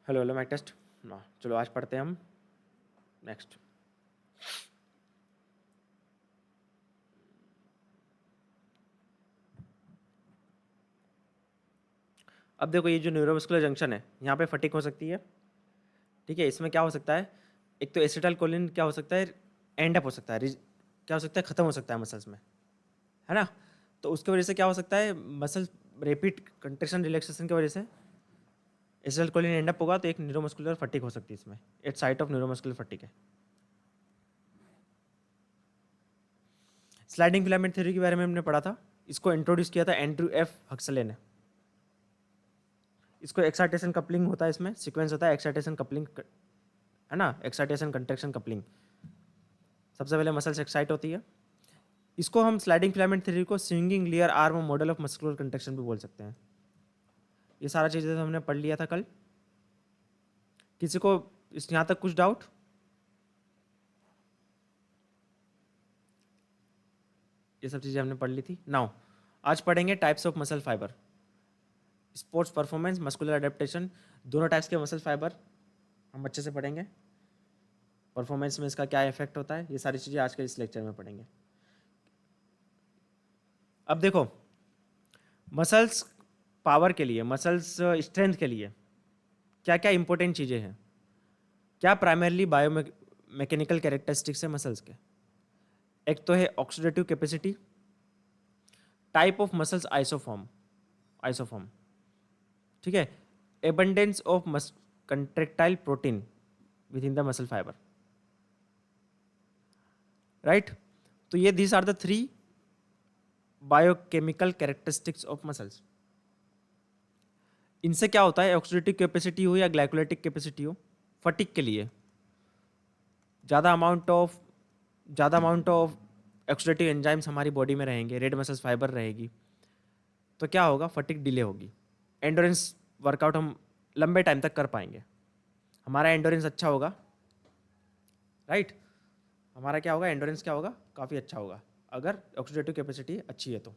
Hello hello mic test ना। चलो आज पढ़ते हैं हम नेक्स्ट। अब देखो ये जो न्यूरोमस्कुलर जंक्शन है यहाँ पे फटीग हो सकती है। ठीक है, इसमें क्या हो सकता है, एक तो एसिटाइल कोलिन क्या हो सकता है, एंड अप हो सकता है, क्या हो सकता है, ख़त्म हो सकता है मसल्स में, है ना। तो उसकी वजह से क्या हो सकता है, मसल रेपिड कंट्रेक्शन रिलैक्सेशन की वजह से एसिटाइल कोलिन एंड अप होगा तो एक न्यूरोमस्कुलर फटीग हो सकती है इसमें। At site of neuromuscular fatigue है। स्लाइडिंग फिलामेंट थ्योरी के बारे में हमने पढ़ा था, इसको इंट्रोड्यूस किया था एंड्रयू एफ हक्सले ने। इसको एक्साइटेशन कपलिंग होता है, इसमें सीक्वेंस होता है एक्साइटेशन कपलिंग, है ना, एक्साइटेशन कंट्रैक्शन कपलिंग। सबसे पहले मसल्स एक्साइट होती है। इसको हम स्लाइडिंग फिलामेंट थ्योरी को swinging layer arm model of muscular contraction भी बोल सकते हैं। ये सारा चीज़ें तो हमने पढ़ लिया था कल। किसी को इस यहाँ तक कुछ डाउट? ये सब चीज़ें हमने पढ़ ली थी। नाउ आज पढ़ेंगे types of muscle fibre, sports performance, muscular adaptation, दोनों टाइप्स के मसल फाइबर हम अच्छे से पढ़ेंगे। परफॉर्मेंस में इसका क्या इफेक्ट होता है, ये सारी चीज़ें आज के इस लेक्चर में पढ़ेंगे। अब देखो, मसल्स पावर के लिए, मसल्स स्ट्रेंथ के लिए क्या क्या इंपॉर्टेंट चीज़ें हैं, क्या प्राइमरली बायो मैकेनिकल कैरेक्टरिस्टिक्स है मसल्स के। एक तो है oxidative capacity, type of muscles isoform, ठीक है, abundance of contractile protein within the muscle fibre, right. तो ये these are the three biochemical characteristics of muscles. इनसे क्या होता है, ऑक्सीडेटिव कैपेसिटी हो या ग्लाइकोलाइटिक कैपेसिटी हो, फटीग के लिए ज़्यादा अमाउंट ऑफ ऑक्सीडेटिव एंजाइम्स हमारी बॉडी में रहेंगे, रेड मसल्स फाइबर रहेगी, तो क्या होगा, फटीग डिले होगी, एंडोरेंस वर्कआउट हम लंबे टाइम तक कर पाएंगे, हमारा एंडोरेंस अच्छा होगा, राइट। हमारा क्या होगा, एंडोरेंस क्या होगा, काफ़ी अच्छा होगा अगर ऑक्सीडेटिव कैपेसिटी अच्छी है तो।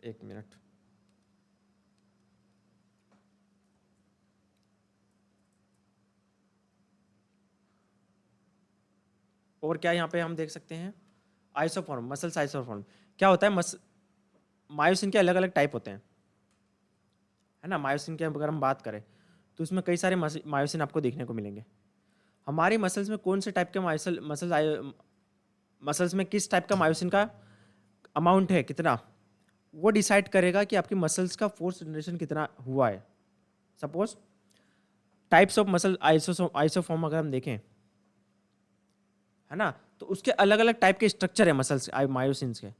एक मिनट, और क्या यहाँ पे हम देख सकते हैं, आइसोफॉर्म, मसल्स आइसोफॉर्म क्या होता है, मायोसिन के अलग अलग टाइप होते हैं, है ना। मायोसिन की अगर हम बात करें तो उसमें कई सारे मायोसिन आपको देखने को मिलेंगे। हमारी मसल्स में कौन से टाइप के मसल्स में किस टाइप का मायोसिन का अमाउंट है, कितना, वो डिसाइड करेगा कि आपकी मसल्स का फोर्स जनरेशन कितना हुआ है। Suppose types of muscle isoform अगर हम देखें, है ना, तो उसके अलग अलग टाइप के स्ट्रक्चर है मसल्स मायोसिन्स के।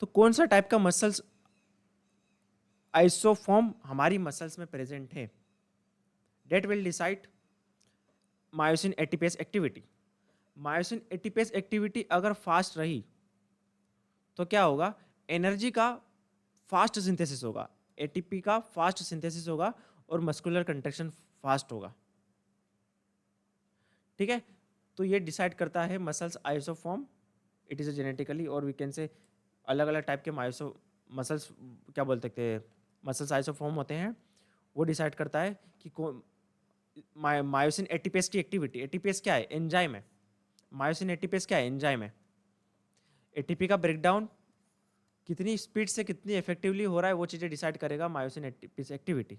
तो कौन सा टाइप का मसल्स आइसोफॉर्म हमारी मसल्स में प्रेजेंट है, that will decide myosin ATPase activity. Myosin ATPase activity अगर फास्ट रही तो क्या होगा, एनर्जी का फास्ट सिंथेसिस होगा, एटीपी का फास्ट सिंथेसिस होगा और मस्कुलर कंट्रैक्शन फास्ट होगा, ठीक है। तो ये डिसाइड करता है muscles isoform, it is genetically, और वी कैन से अलग अलग टाइप के मसल्स क्या बोल सकते हैं, मसल्स आइसोफॉर्म होते हैं। वो डिसाइड करता है कि कौन मायोसिन एटीपेस की एक्टिविटी, एटीपेस क्या है, एंजाइम है। मायोसिन एटीपेस क्या है, एंजाइम है। एटीपी का ब्रेकडाउन कितनी स्पीड से कितनी इफेक्टिवली हो रहा है, वो चीज़ें डिसाइड करेगा मायोसिन एटीपेस एक्टिविटी।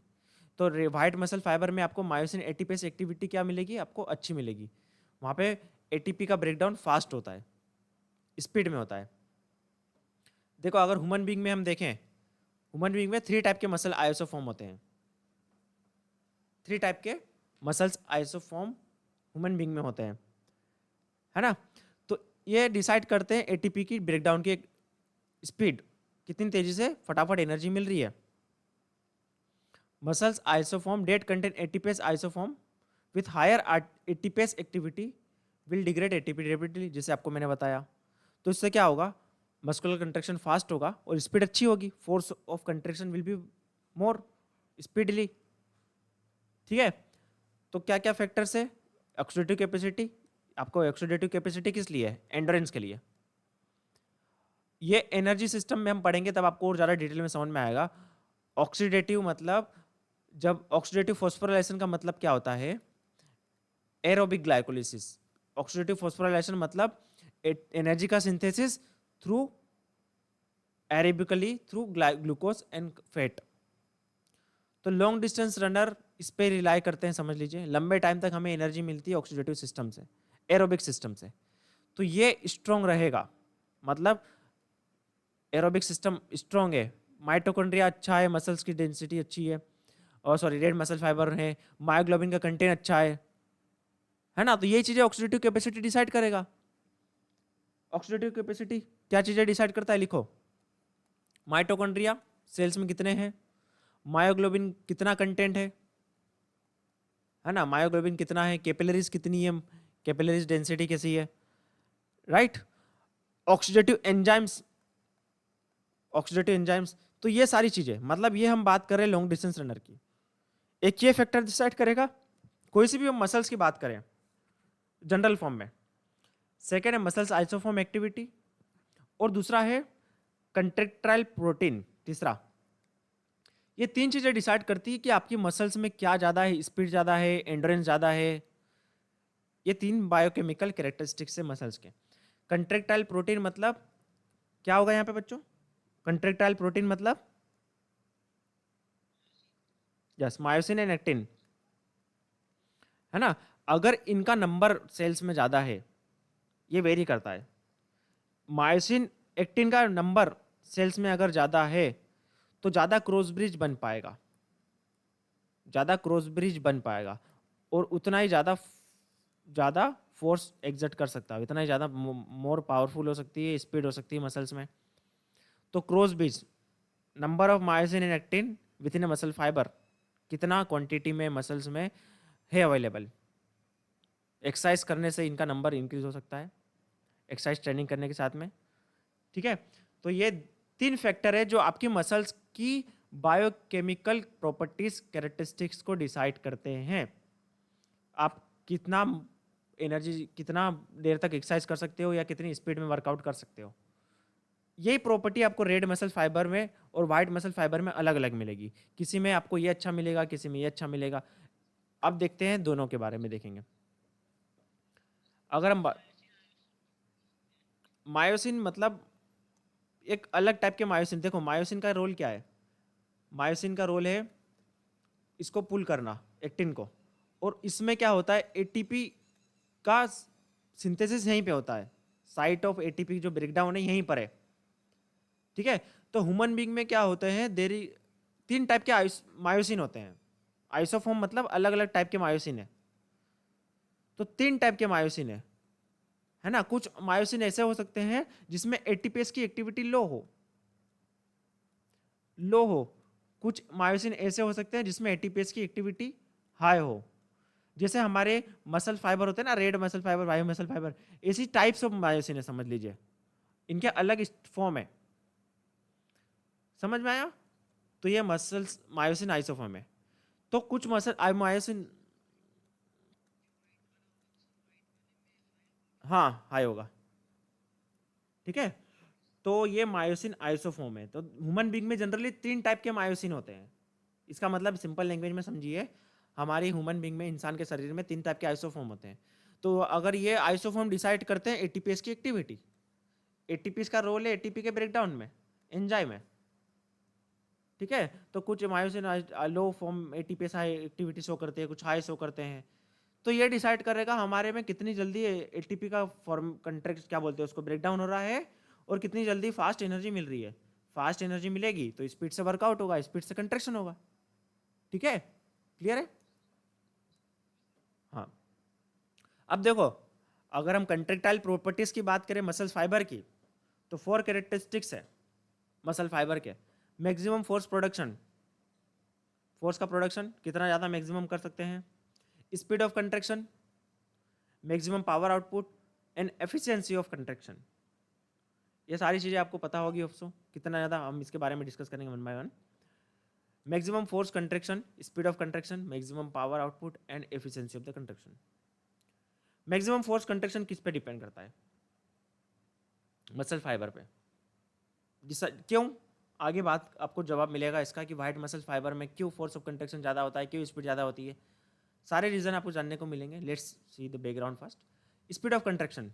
तो वाइट मसल फाइबर में आपको मायोसिन एटीपेस एक्टिविटी क्या मिलेगी, आपको अच्छी मिलेगी। वहाँ पे एटीपी का ब्रेकडाउन फास्ट होता है, स्पीड में होता है। देखो अगर ह्यूमन बीइंग में हम देखें, ह्यूमन बीइंग में 3 टाइप के मसल आइसोफॉर्म होते हैं, 3 टाइप के मसल्स आइसोफॉर्म ह्यूमन बीइंग में होते हैं, है ना। तो ये डिसाइड करते हैं एटीपी की ब्रेकडाउन की स्पीड, कितनी तेजी से फटाफट एनर्जी मिल रही है। Muscles isoform that contain ATPase isoform with higher ATPase activity will degrade ATP rapidly, जैसे आपको मैंने बताया। तो इससे क्या होगा, मस्कुलर कंट्रैक्शन फास्ट होगा और स्पीड अच्छी होगी, force of contraction will be more speedly, ठीक है। तो क्या क्या फैक्टर्स है, ऑक्सीडेटिव कैपेसिटी, आपको ऑक्सीडेटिव कैपेसिटी किस लिए है, एंडोरेंस के लिए। ये एनर्जी सिस्टम में हम पढ़ेंगे तब आपको और ज़्यादा डिटेल में समझ में आएगा। ऑक्सीडेटिव मतलब, जब ऑक्सीडेटिव फॉस्फोराइलेशन का मतलब क्या होता है, एरोबिक ग्लाइकोलिसिस। ऑक्सीडेटिव फॉस्फोराइलेशन मतलब एनर्जी का synthesis through aerobically through glucose and fat. तो लॉन्ग डिस्टेंस रनर इस पे रिलाई करते हैं, समझ लीजिए लंबे टाइम तक हमें एनर्जी मिलती है ऑक्सीडेटिव सिस्टम से, एरोबिक सिस्टम से। तो ये स्ट्रॉन्ग रहेगा, मतलब एरोबिक सिस्टम स्ट्रॉन्ग है, माइटोकॉन्ड्रिया अच्छा है, मसल्स की डेंसिटी अच्छी है, और सॉरी रेड मसल फाइबर है, मायोग्लोबिन का कंटेंट अच्छा है ना। तो ये चीजें ऑक्सीडेटिव कैपेसिटी डिसाइड करेगा। ऑक्सीडेटिव कैपेसिटी क्या चीजें डिसाइड करता है, लिखो। माइटोकॉन्ड्रिया सेल्स में कितने हैं, मायोग्लोबिन कितना कंटेंट है ना, मायोग्लोबिन कितना है, कैपिलरीज कितनी है, कैपिलरीज डेंसिटी कैसी है, right. Oxidative enzymes, oxidative enzymes, तो ये सारी चीजें, मतलब ये हम बात कर रहे हैं लॉन्ग डिस्टेंस रनर की। एक ये फैक्टर डिसाइड करेगा, कोई सी भी हम मसल्स की बात करें जनरल फॉर्म में। सेकेंड है मसल्स आइसोफॉर्म एक्टिविटी, और दूसरा है कंट्रेक्टाइल प्रोटीन, तीसरा। ये तीन चीजें डिसाइड करती है कि आपकी मसल्स में क्या ज्यादा है, स्पीड ज्यादा है, एंड्योरेंस ज्यादा है। ये तीन बायोकेमिकल कैरेक्टरिस्टिक्स है मसल्स के। कंट्रेक्टाइल प्रोटीन मतलब क्या होगा यहाँ पे बच्चों, कंट्रेक्टाइल प्रोटीन मतलब यस मायोसिन एंड एक्टिन, है ना। अगर इनका नंबर सेल्स में ज्यादा है, ये वेरी करता है, मायोसिन एक्टिन का नंबर सेल्स में अगर ज्यादा है तो ज्यादा क्रॉस ब्रिज बन पाएगा, ज्यादा क्रॉस ब्रिज बन पाएगा, और उतना ही ज्यादा ज्यादा फोर्स एग्जर्ट कर सकता है, इतना ही ज्यादा मोर पावरफुल हो सकती है, स्पीड हो सकती है मसल्स में। तो cross bridge, number of myosin and actin with in A muscle fibre, कितना क्वांटिटी में मसल्स में है अवेलेबल। एक्सरसाइज करने से इनका नंबर इंक्रीज हो सकता है, एक्सरसाइज ट्रेनिंग करने के साथ में, ठीक है। तो ये तीन फैक्टर है जो आपकी मसल्स की बायोकेमिकल प्रॉपर्टीज कैरेक्टरिस्टिक्स को डिसाइड करते हैं। आप कितना एनर्जी, कितना देर तक एक्सरसाइज कर सकते हो, या कितनी स्पीड में वर्कआउट कर सकते हो, यही प्रॉपर्टी आपको रेड मसल फाइबर में और वाइट मसल फाइबर में अलग अलग मिलेगी। किसी में आपको ये अच्छा मिलेगा, किसी में ये अच्छा मिलेगा। अब देखते हैं दोनों के बारे में देखेंगे। अगर हम मायोसिन मतलब एक अलग टाइप के मायोसिन, देखो मायोसिन का रोल क्या है, मायोसिन का रोल है इसको पुल करना एक्टिन को, और इसमें क्या होता है एटीपी का सिंथेसिस यहीं पे होता है, साइट ऑफ एटीपी जो ब्रेकडाउन है यहीं पर है, ठीक है। तो ह्यूमन बीइंग में क्या होते हैं, देरी तीन टाइप के मायोसिन होते हैं। आइसोफॉर्म मतलब अलग अलग टाइप के मायोसिन है, तो तीन टाइप के मायोसिन है ना। कुछ मायोसिन ऐसे हो सकते हैं जिसमें एटीपीएस की एक्टिविटी लो हो, कुछ मायोसिन ऐसे हो सकते हैं जिसमें एटीपीएस की एक्टिविटी हाई हो। जैसे हमारे मसल फाइबर होते हैं ना, red muscle fibre, white muscle fibre, ऐसी टाइप्स ऑफ मायोसिन है, समझ लीजिए इनके अलग फॉर्म है, समझ में आया। तो ये मसल्स मायोसिन आइसोफॉर्म है। तो कुछ मसल मायोसिन, हाँ हाई होगा, ठीक है। तो ये मायोसिन आइसोफॉर्म है। तो ह्यूमन बीइंग में जनरली तीन टाइप के मायोसिन होते हैं। इसका मतलब सिंपल लैंग्वेज में समझिए, हमारी ह्यूमन बीइंग में, इंसान के शरीर में तीन टाइप के आइसोफॉर्म होते हैं। तो अगर ये आइसोफॉर्म डिसाइड करते हैं एटीपीएस की एक्टिविटी, एटीपीएस का रोल है एटीपी के ब्रेकडाउन में, एंजाइम है, ठीक है। तो कुछ myosin low form ATPase high activity show करते हैं, कुछ हाई शो करते हैं। तो ये डिसाइड करेगा हमारे में कितनी जल्दी एटीपी का फॉर्म कंट्रैक्ट क्या बोलते हैं उसको, ब्रेकडाउन हो रहा है, और कितनी जल्दी फास्ट एनर्जी मिल रही है। फास्ट एनर्जी मिलेगी तो स्पीड से वर्कआउट होगा, स्पीड से कंट्रैक्शन होगा, ठीक है, क्लियर है। हाँ, अब देखो, अगर हम कंट्रैक्टाइल प्रॉपर्टीज की बात करें मसल फाइबर की, तो 4 कैरेक्टरिस्टिक्स है मसल फाइबर के। मैक्सिमम फोर्स प्रोडक्शन, फोर्स का प्रोडक्शन कितना ज़्यादा मैक्सिमम कर सकते हैं, speed of contraction, maximum power output, and efficiency of contraction. ये सारी चीज़ें आपको पता होगी ऑफ्सो, कितना ज़्यादा हम इसके बारे में डिस्कस करेंगे one by one. Maximum force contraction, speed of contraction, maximum power output and efficiency of the contraction. Maximum force contraction किस पे डिपेंड करता है, मसल फाइबर पे। क्यों, आगे बात आपको जवाब मिलेगा इसका कि वाइड मसल फाइबर में क्यों फोर्स ऑफ कंट्रैक्शन ज़्यादा होता है, क्यों स्पीड ज़्यादा होती है, सारे रीज़न आपको जानने को मिलेंगे. Let's see the background first. Speed of contraction.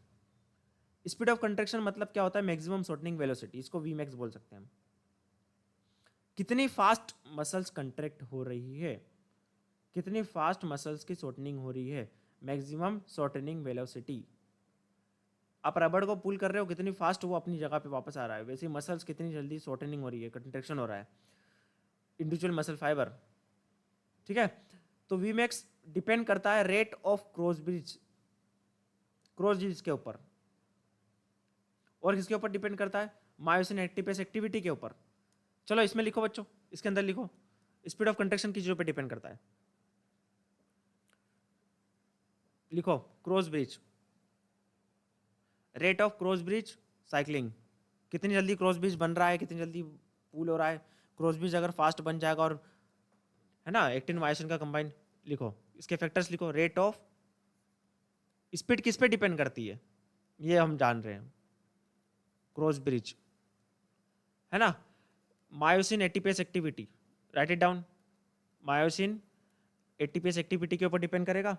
Speed of contraction मतलब क्या होता है? मैक्सिमम शॉर्टनिंग वेलोसिटी, इसको वी मैक्स बोल सकते हैं हम. कितनी फास्ट मसल्स कंट्रैक्ट हो रही है, कितनी फास्ट मसल्स की शॉर्टनिंग हो रही है, मैक्सिमम शॉर्टनिंग वेलोसिटी. आप रबड़ को पुल कर रहे हो, कितनी फास्ट वो अपनी जगह पे वापस आ रहा है, वैसे मसल्स कितनी जल्दी शॉर्टनिंग हो रही है, कंट्रैक्शन हो रहा है, इंडिविजुअल मसल फाइबर. ठीक है. तो वी मैक्स डिपेंड करता है रेट ऑफ क्रॉस ब्रिज के ऊपर. और किसके ऊपर डिपेंड करता है? मायोसिन एक्टिवेस एक्टिविटी के ऊपर. चलो इसमें लिखो बच्चों, इसके अंदर लिखो स्पीड ऑफ कंट्रैक्शन किस चीज़ों पे डिपेंड करता है. लिखो cross bridge, rate of cross bridge cycling, कितनी जल्दी क्रॉस ब्रिज बन रहा है, कितनी जल्दी पूल हो रहा है. क्रॉस ब्रिज अगर फास्ट बन जाएगा और है ना एक्टिन मायोसिन का कंबाइन, लिखो इसके फैक्टर्स लिखो. रेट ऑफ स्पीड किस पे डिपेंड करती है, ये हम जान रहे हैं. क्रॉस ब्रिज है ना. Myosin ATPase activity, right it down. Myosin ATPase activity के ऊपर डिपेंड करेगा.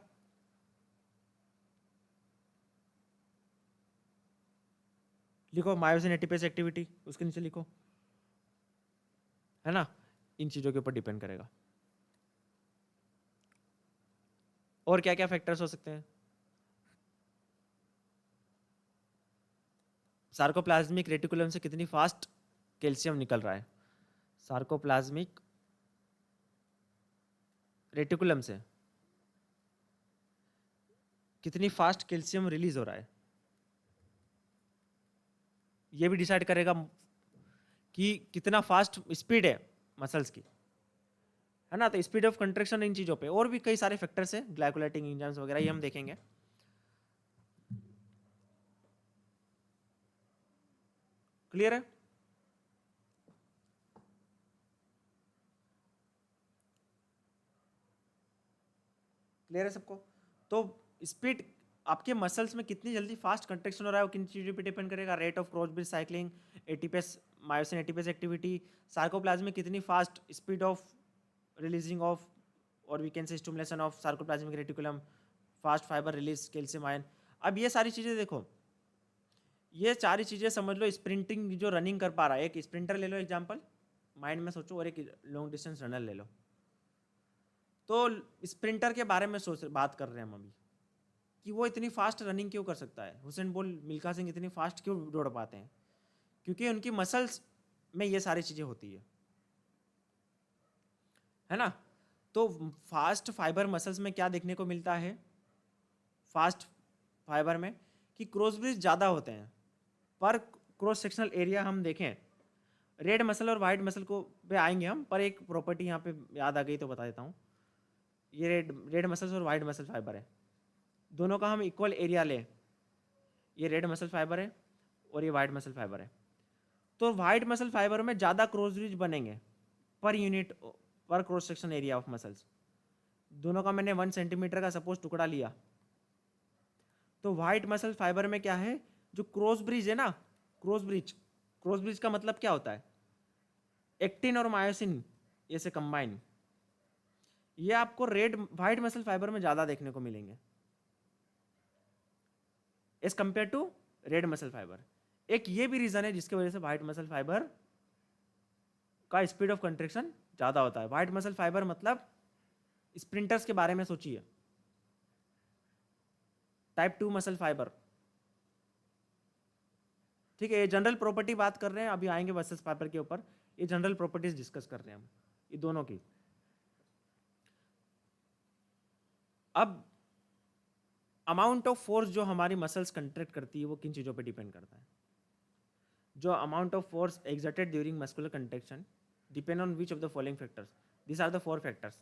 लिखो मायोसिन एटीपेस एक्टिविटी, उसके नीचे लिखो, है ना. इन चीजों के ऊपर डिपेंड करेगा. और क्या क्या फैक्टर्स हो सकते हैं? सार्कोप्लाज्मिक रेटिकुलम से कितनी फास्ट कैल्शियम निकल रहा है, सार्कोप्लाज्मिक रेटिकुलम से कितनी फास्ट कैल्शियम रिलीज हो रहा है, ये भी डिसाइड करेगा कि कितना फास्ट स्पीड है मसल्स की, है ना. तो स्पीड ऑफ कंट्रैक्शन इन चीजों पे और भी कई सारे फैक्टर्स हैं, ग्लाइकोलाइटिंग एंजाइम्स वगैरह, ये हम देखेंगे. क्लियर है? क्लियर है सबको? तो स्पीड आपके मसल्स में कितनी जल्दी फास्ट कंट्रैक्शन हो रहा है वो किन चीज़ों पे डिपेंड करेगा. Rate of cross bridge cycling, ATPase myosin ATPase activity, sarcoplasm में कितनी fast speed of releasing of और we can say stimulation of sarcoplasmic reticulum, fast fibre release calcium ion. अब ये सारी चीज़ें देखो, ये सारी चीज़ें समझ लो. स्प्रिंटिंग जो रनिंग कर पा रहा है, एक स्प्रिंटर ले लो एग्जाम्पल, माइंड में सोचो, और एक लॉन्ग डिस्टेंस रनर ले लो. तो स्प्रिंटर के बारे में सोच बात कर रहे हैं हम अभी कि वो इतनी फास्ट रनिंग क्यों कर सकता है. हुसैन बोल्ट, मिल्खा सिंह इतनी फास्ट क्यों दौड़ पाते हैं? क्योंकि उनकी मसल्स में ये सारी चीज़ें होती है ना. तो फास्ट फाइबर मसल्स में क्या देखने को मिलता है? फास्ट फाइबर में कि क्रॉस ब्रिज ज़्यादा होते हैं. पर क्रॉस सेक्शनल एरिया हम देखें, रेड मसल और वाइट मसल को पे आएंगे हम, पर एक प्रॉपर्टी यहाँ पे याद आ गई तो बता देता हूँ. ये रेड मसल्स और वाइट मसल फाइबर है, दोनों का हम इक्वल एरिया लें. ये रेड मसल फाइबर है और ये वाइट मसल फाइबर है. तो वाइट मसल फाइबर में ज़्यादा क्रॉस ब्रिज बनेंगे पर यूनिट, पर cross section area of muscles. दोनों का मैंने 1 सेंटीमीटर का सपोज टुकड़ा लिया, तो वाइट मसल फाइबर में क्या है, जो क्रॉस ब्रिज है ना, क्रॉस ब्रिज का मतलब क्या होता है? एक्टिन और मायोसिन ये से कंबाइन, ये आपको रेड वाइट मसल फाइबर में ज़्यादा देखने को मिलेंगे as compare to red muscle fibre. एक ये भी रीजन है जिसकी वजह से व्हाइट मसल फाइबर का स्पीड ऑफ कंट्रैक्शन ज़्यादा होता है. व्हाइट मसल फाइबर मतलब स्प्रिंटर्स के बारे में सोचिए, टाइप 2 मसल फाइबर. ठीक है, ये जनरल प्रॉपर्टी बात कर रहे हैं, अभी आएंगे मसल फाइबर के ऊपर. ये जनरल प्रॉपर्टीज डिस्कस कर रहे हैं हम ये दोनों की. अब अमाउंट ऑफ फोर्स जो हमारी मसल्स कंट्रैक्ट करती है वो किन चीज़ों पे डिपेंड करता है? जो amount of force exerted during muscular contraction depend on which of the following factors. This are the 4 factors.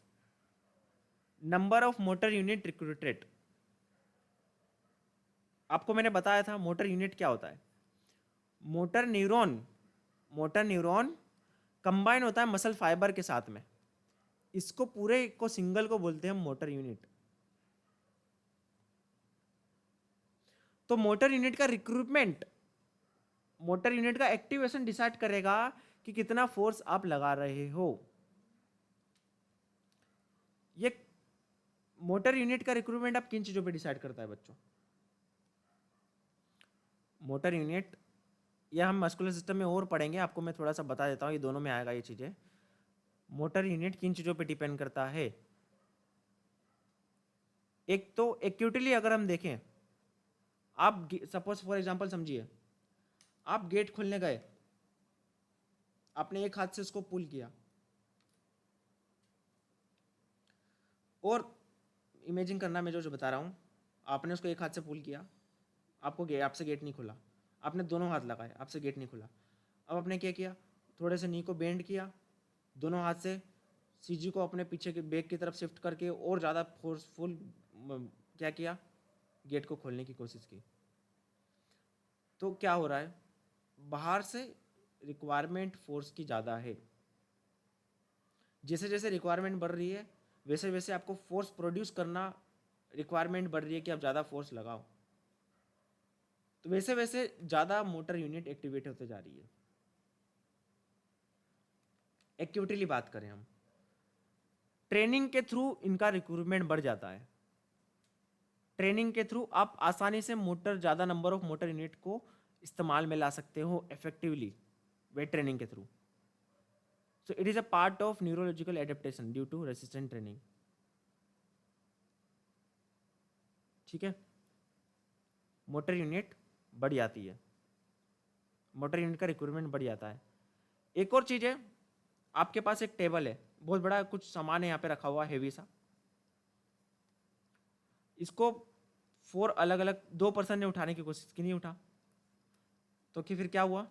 Number of motor unit recruited, आपको मैंने बताया था मोटर यूनिट क्या होता है. मोटर न्यूरॉन कंबाइन होता है मसल फाइबर के साथ में, इसको पूरे को सिंगल को बोलते हैं मोटर यूनिट. तो मोटर यूनिट का रिक्रूटमेंट, मोटर यूनिट का एक्टिवेशन डिसाइड करेगा कि कितना फोर्स आप लगा रहे हो। ये मोटर यूनिट का रिक्रूटमेंट आप किन चीजों पे डिसाइड करता है बच्चों? मोटर यूनिट, या हम मस्कुलर सिस्टम में और पढ़ेंगे, आपको मैं थोड़ा सा बता देता हूँ, ये दोनों में आएगा ये चीजें। मोटर यूनिट किन चीजों पे डिपेंड करता है? एक तो एक्यूटली अगर हम देखें, आप सपोज फॉर एग्जांपल समझिए, आप गेट खोलने गए, आपने एक हाथ से उसको पुल किया, और इमेजिन करना मैं जो बता रहा हूँ, आपने उसको एक हाथ से पुल किया, आपसे गेट नहीं खुला, आपने दोनों हाथ लगाए, आपसे गेट नहीं खुला। अब आपने क्या किया, थोड़े से नी को बेंड किया, दोनों हाथ से सीजी को अपने पीछे के बैक की तरफ शिफ्ट करके और ज़्यादा फोर्सफुल क्या किया, गेट को खोलने की कोशिश की। तो क्या हो रहा है, बाहर से रिक्वायरमेंट फोर्स की ज़्यादा है। जैसे जैसे रिक्वायरमेंट बढ़ रही है, वैसे वैसे आपको फोर्स प्रोड्यूस करना, रिक्वायरमेंट बढ़ रही है कि आप ज़्यादा फोर्स लगाओ, तो वैसे वैसे ज़्यादा मोटर यूनिट एक्टिवेट होते जा रही है। एक्यूटली बात करें हम, ट्रेनिंग के थ्रू इनका रिक्रूटमेंट बढ़ जाता है। ट्रेनिंग के थ्रू आप आसानी से ज़्यादा नंबर ऑफ मोटर यूनिट को इस्तेमाल में ला सकते हो इफेक्टिवली, वेट ट्रेनिंग के through. So it is a part of neurological adaptation due to resistant training. ठीक है, मोटर यूनिट बढ़ जाती है, मोटर यूनिट का रिक्रूटमेंट बढ़ जाता है। एक और चीज़ है, आपके पास एक टेबल है, बहुत बड़ा कुछ सामान है यहाँ पे रखा हुआ, हेवी सा, इसको 4 अलग अलग 2 पर्सन ने उठाने की कोशिश की, नहीं उठा, तो कि फिर क्या हुआ,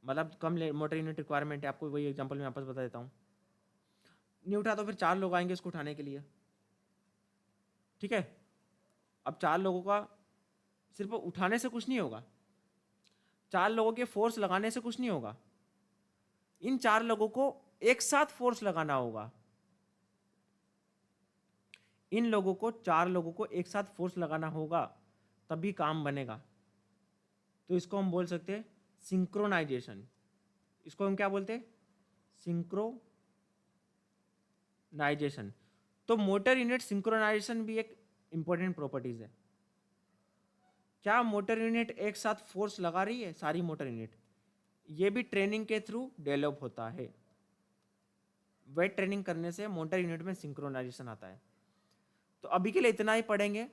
मतलब कम मोटर यूनिट रिक्वायरमेंट है, आपको वही एग्जांपल मैं वापस बता देता हूँ, नहीं उठा तो फिर 4 लोग आएंगे इसको उठाने के लिए। ठीक है, अब 4 लोगों का सिर्फ उठाने से कुछ नहीं होगा, 4 लोगों के फोर्स लगाने से कुछ नहीं होगा, इन 4 लोगों को एक साथ फोर्स लगाना होगा। इन लोगों को 4 लोगों को एक साथ फोर्स लगाना होगा, तभी काम बनेगा। तो इसको हम बोल सकते हैं सिंक्रोनाइजेशन। इसको हम क्या बोलते हैं, सिंक्रोनाइजेशन। तो मोटर यूनिट सिंक्रोनाइजेशन भी एक इंपॉर्टेंट प्रॉपर्टीज है। क्या मोटर यूनिट एक साथ फोर्स लगा रही है, सारी मोटर यूनिट, ये भी ट्रेनिंग के थ्रू डेवलप होता है। वेट ट्रेनिंग करने से मोटर यूनिट में सिंक्रोनाइजेशन आता है। तो अभी के लिए इतना ही पढ़ेंगे,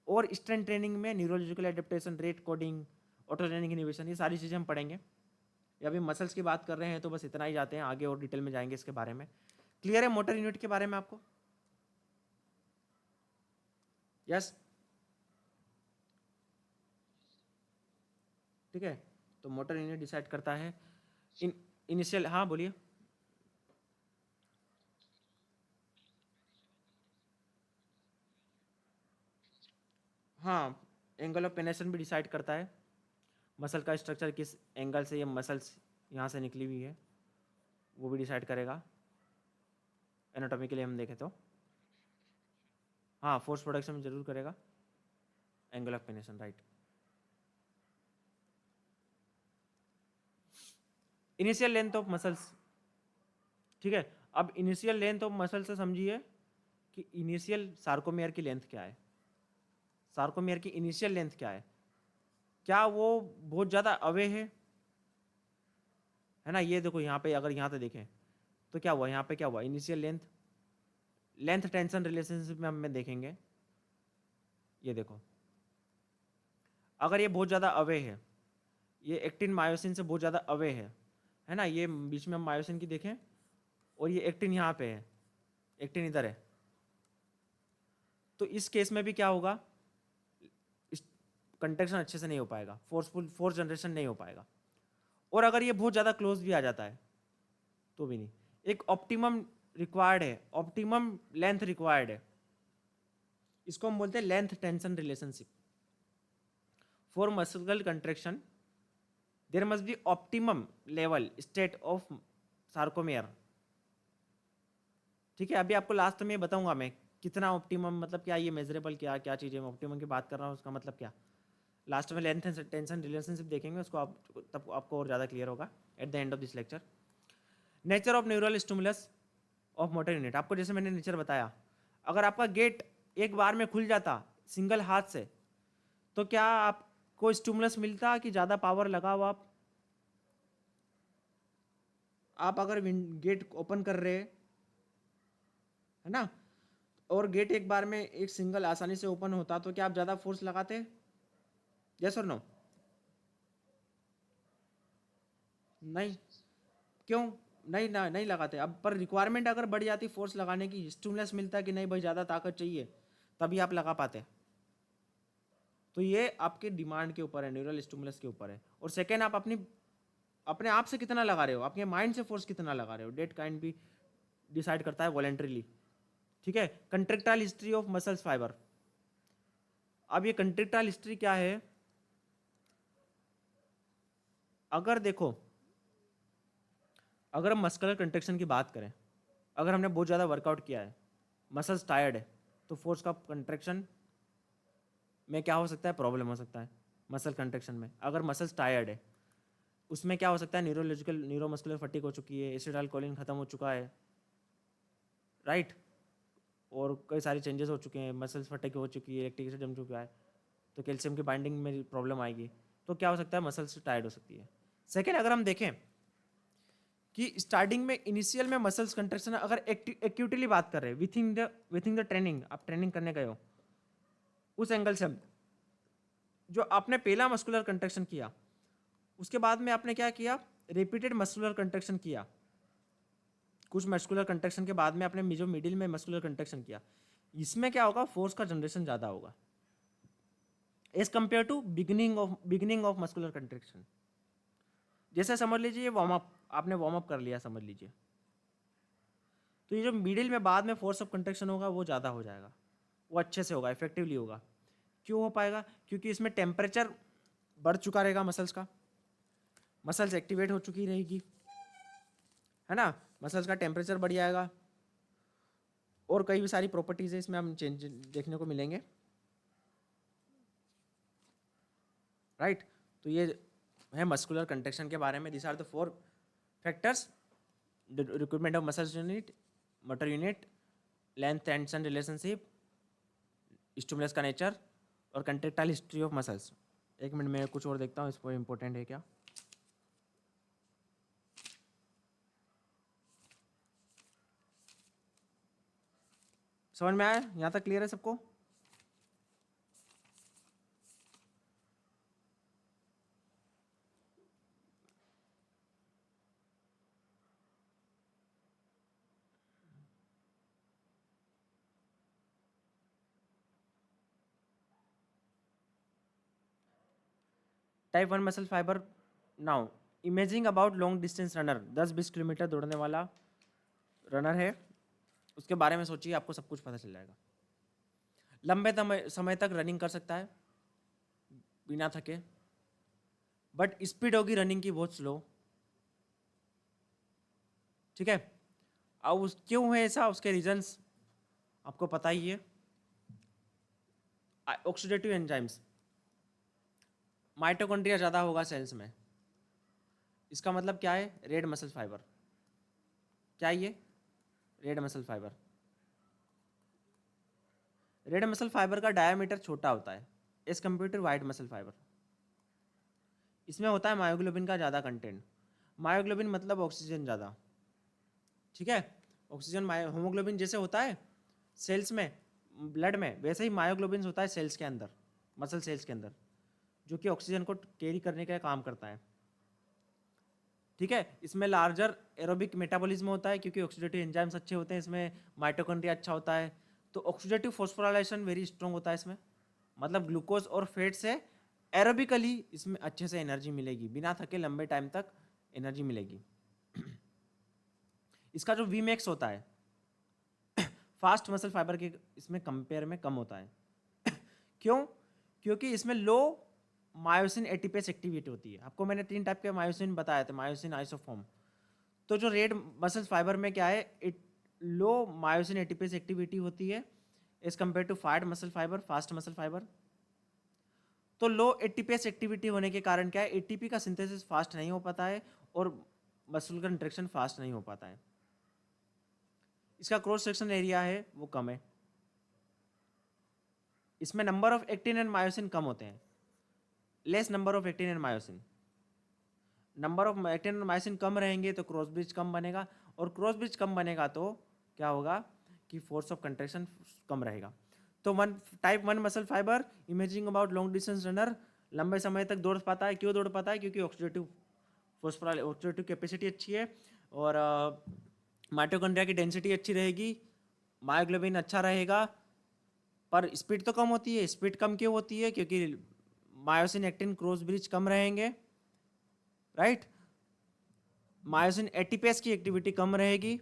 और स्ट्रेंथ ट्रेनिंग में neurological adaptation, rate coding, autogenic inhibition, ये सारी चीज़ें हम पढ़ेंगे। या अभी मसल्स की बात कर रहे हैं तो बस इतना ही जाते हैं, आगे और डिटेल में जाएंगे इसके बारे में। क्लियर है मोटर यूनिट के बारे में आपको? यस, ठीक है। तो मोटर यूनिट डिसाइड करता है इनिशियल, हाँ बोलिए। हाँ, एंगल ऑफ पेनेट्रेशन भी डिसाइड करता है, मसल का स्ट्रक्चर किस एंगल से ये मसल्स यहाँ से निकली हुई है, वो भी डिसाइड करेगा एनाटॉमिकली हम देखें तो। हाँ, फोर्स प्रोडक्शन में जरूर करेगा, angle of penetration, right. Initial length of muscles, ठीक है। अब इनिशियल लेंथ ऑफ मसल से समझिए कि इनिशियल सार्कोमेयर की लेंथ क्या है, सार्कोमेयर की इनिशियल लेंथ क्या है, क्या वो बहुत ज़्यादा अवे है ना। ये देखो यहाँ पे, अगर यहाँ पे देखें तो क्या हुआ, यहाँ पे क्या हुआ, initial length, length tension relationship में हम देखेंगे, ये देखो, अगर ये बहुत ज़्यादा अवे है, ये एक्टिन मायोसिन से बहुत ज़्यादा अवे है ना, ये बीच में हम मायोसिन की देखें, और ये एक्टिन यहाँ पे है, एक्टिन इधर है, तो इस केस में भी क्या होगा, कंट्रैक्शन अच्छे से नहीं हो पाएगा, फोर्स जनरेशन नहीं हो पाएगा। और अगर ये बहुत ज़्यादा क्लोज भी आ जाता है तो भी नहीं, एक ऑप्टिमम रिक्वायर्ड है, ऑप्टिमम लेंथ रिक्वायर्ड है, इसको हम बोलते हैं length tension relationship. For muscular contraction there must be optimum level state of sarcomere. ठीक है, अभी आपको लास्ट में बताऊंगा मैं कितना ऑप्टिमम, मतलब क्या ये मेजरेबल, क्या क्या चीज़ें, मैं ऑप्टिमम की बात कर रहा हूँ उसका मतलब क्या, लास्ट में लेंथ एंड टेंशन रिलेशनशिप देखेंगे, उसको आप तब आपको और ज़्यादा क्लियर होगा at the end of this lecture. Nature of neural stimulus of motor unit, आपको जैसे मैंने नेचर बताया, अगर आपका गेट एक बार में खुल जाता सिंगल हाथ से, तो क्या आपको स्टिमुलस मिलता कि ज़्यादा पावर लगाओ आप अगर गेट ओपन कर रहे है ना, और गेट एक बार में एक सिंगल आसानी से ओपन होता, तो क्या आप ज़्यादा फोर्स लगाते? यस और नो? नहीं। क्यों नहीं? ना नहीं लगाते। अब पर रिक्वायरमेंट अगर बढ़ जाती फोर्स लगाने की, स्टिमुलस मिलता कि नहीं भाई ज़्यादा ताकत चाहिए, तभी आप लगा पाते। तो ये आपके डिमांड के ऊपर है, न्यूरल स्टिमुलस के ऊपर है। और सेकेंड, आप अपने आप से कितना लगा रहे हो, आपके माइंड से फोर्स कितना लगा रहे हो, डेट काइंड भी डिसाइड करता है वॉलेंट्रीली। ठीक है। Contractile history of muscles fibre. अब ये कंट्रेक्टाइल हिस्ट्री क्या है? अगर देखो, अगर हम मस्कुलर कंट्रेक्शन की बात करें, अगर हमने बहुत ज़्यादा वर्कआउट किया है, मसल्स टायर्ड है, तो फोर्स का कंट्रेक्शन में क्या हो सकता है? प्रॉब्लम हो सकता है मसल कंट्रेक्शन में। अगर मसल्स टायर्ड है, उसमें क्या हो सकता है? न्यूरोमस्कुलर फटीग हो चुकी है, एसिटाइल कोलिन खत्म हो चुका है, राइट, और कई सारे चेंजेस हो चुके हैं, मसल्स फटीग हो चुकी है, लैक्टिक एसिड जम चुका है, तो कैल्शियम की बाइंडिंग में प्रॉब्लम आएगी, तो क्या हो सकता है? मसल्स टायर्ड हो सकती है। सेकेंड, अगर हम देखें कि स्टार्टिंग में इनिशियल में मसल्स कंट्रेक्शन, अगर एक्यूटली बात कर रहे हैं विथिंग द ट्रेनिंग, आप ट्रेनिंग करने गए हो, उस एंगल से जो आपने पहला मस्कुलर कंट्रेक्शन किया, उसके बाद में आपने क्या किया? रिपीटेड मस्कुलर कंट्रेक्शन किया। कुछ मस्कुलर कंट्रेक्शन के बाद में आपने जो मिडिल में मस्कुलर कंट्रेक्शन किया, इसमें क्या होगा? फोर्स का जनरेशन ज़्यादा होगा as compare to beginning of muscular contraction. जैसे समझ लीजिए वार्म अप, आपने वार्म अप कर लिया समझ लीजिए, तो ये जो मिडिल में बाद में फोर्स ऑफ कंट्रेक्शन होगा वो ज़्यादा हो जाएगा, वो अच्छे से होगा, इफेक्टिवली होगा। क्यों हो पाएगा? क्योंकि इसमें टेम्परेचर बढ़ चुका रहेगा मसल्स का, मसल्स एक्टिवेट हो चुकी रहेगी, है ना, मसल्स का टेम्परेचर बढ़ जाएगा, और कई भी सारी प्रॉपर्टीज है इसमें हम चेंज देखने को मिलेंगे, राइट। तो ये है मस्कुलर कंट्रेक्शन के बारे में। This are the 4 factors: recruitment of muscles unit, motor unit, length tension relationship, stimulus का नेचर, और कंट्रेक्टाइल हिस्ट्री ऑफ मसल्स। एक मिनट में कुछ और देखता हूँ इसको इम्पोर्टेंट है क्या। समझ में आया? यहाँ तक क्लियर है सबको? Type 1 muscle fibre. Now imaging about long distance runner, 10-20 kilometre दौड़ने वाला रनर है, उसके बारे में सोचिए, आपको सब कुछ पता चल जाएगा। लंबे समय तक रनिंग कर सकता है बिना थके, बट स्पीड होगी रनिंग की बहुत स्लो। ठीक है। अब क्यों है ऐसा? उसके रीजंस आपको पता ही है। ऑक्सीडेटिव एंजाइम्स, माइटोकॉन्ड्रिया ज़्यादा होगा सेल्स में, इसका मतलब क्या है? Red muscle fibre. क्या ये? Red muscle fibre. Red muscle fibre का डायमीटर छोटा होता है as compare to white muscle fibre. इसमें होता है मायोग्लोबिन का ज़्यादा कंटेंट। मायोग्लोबिन मतलब ऑक्सीजन ज़्यादा, ठीक है। ऑक्सीजन होमोग्लोबिन जैसे होता है सेल्स में, ब्लड में, वैसे ही मायोग्लोबिन होता है सेल्स के अंदर, मसल सेल्स के अंदर, जो कि ऑक्सीजन को कैरी करने का काम करता है। ठीक है। इसमें लार्जर एरोबिक मेटाबॉलिज्म होता है क्योंकि ऑक्सीडेटिव एंजाइम्स अच्छे होते हैं इसमें, माइटोकॉन्ड्रिया अच्छा होता है, तो ऑक्सीडेटिव फॉस्फोराइलेशन वेरी स्ट्रॉन्ग होता है इसमें, मतलब ग्लूकोज और फैट से एरोबिकली इसमें अच्छे से एनर्जी मिलेगी, बिना थके लंबे टाइम तक एनर्जी मिलेगी। इसका जो वी मैक्स होता है फास्ट मसल फाइबर के इसमें कंपेयर में कम होता है। क्यों? क्योंकि इसमें लो मायोसिन एटीपेस एक्टिविटी होती है। आपको मैंने 3 टाइप के मायोसिन बताए थे, मायोसिन, आइसोफॉर्म। तो जो रेड मसल फाइबर में क्या है, लो मायोसिन एटीपेस एक्टिविटी होती है as compare to fast muscle fibre. तो लो एटीपीएस एक्टिविटी होने के कारण क्या है, एटीपी का सिंथेसिस फास्ट नहीं हो पाता है और मसल कंट्रैक्शन फास्ट नहीं हो पाता है। इसका क्रॉस सेक्शन एरिया है वो कम है। इसमें number of actin and myosin कम होते हैं, less number of actin and myosin. Number of actin and myosin कम रहेंगे तो क्रॉस ब्रिज कम बनेगा, और क्रॉस ब्रिज कम बनेगा तो क्या होगा कि फोर्स ऑफ कंट्रैक्शन कम रहेगा। तो type 1 muscle fibre imagine about long distance runner लंबे समय तक दौड़ पाता है। क्यों दौड़ पाता है? क्योंकि ऑक्सीडेटिव कैपेसिटी अच्छी है और माइटोकॉन्ड्रिया की डेंसिटी अच्छी रहेगी, मायोग्लोबिन अच्छा रहेगा, पर स्पीड तो कम होती है। स्पीड कम क्यों होती है? क्योंकि मायोसिन एक्टिन क्रॉस ब्रिज कम रहेंगे, राइट। मायोसिन एटीपीएस की एक्टिविटी कम रहेगी।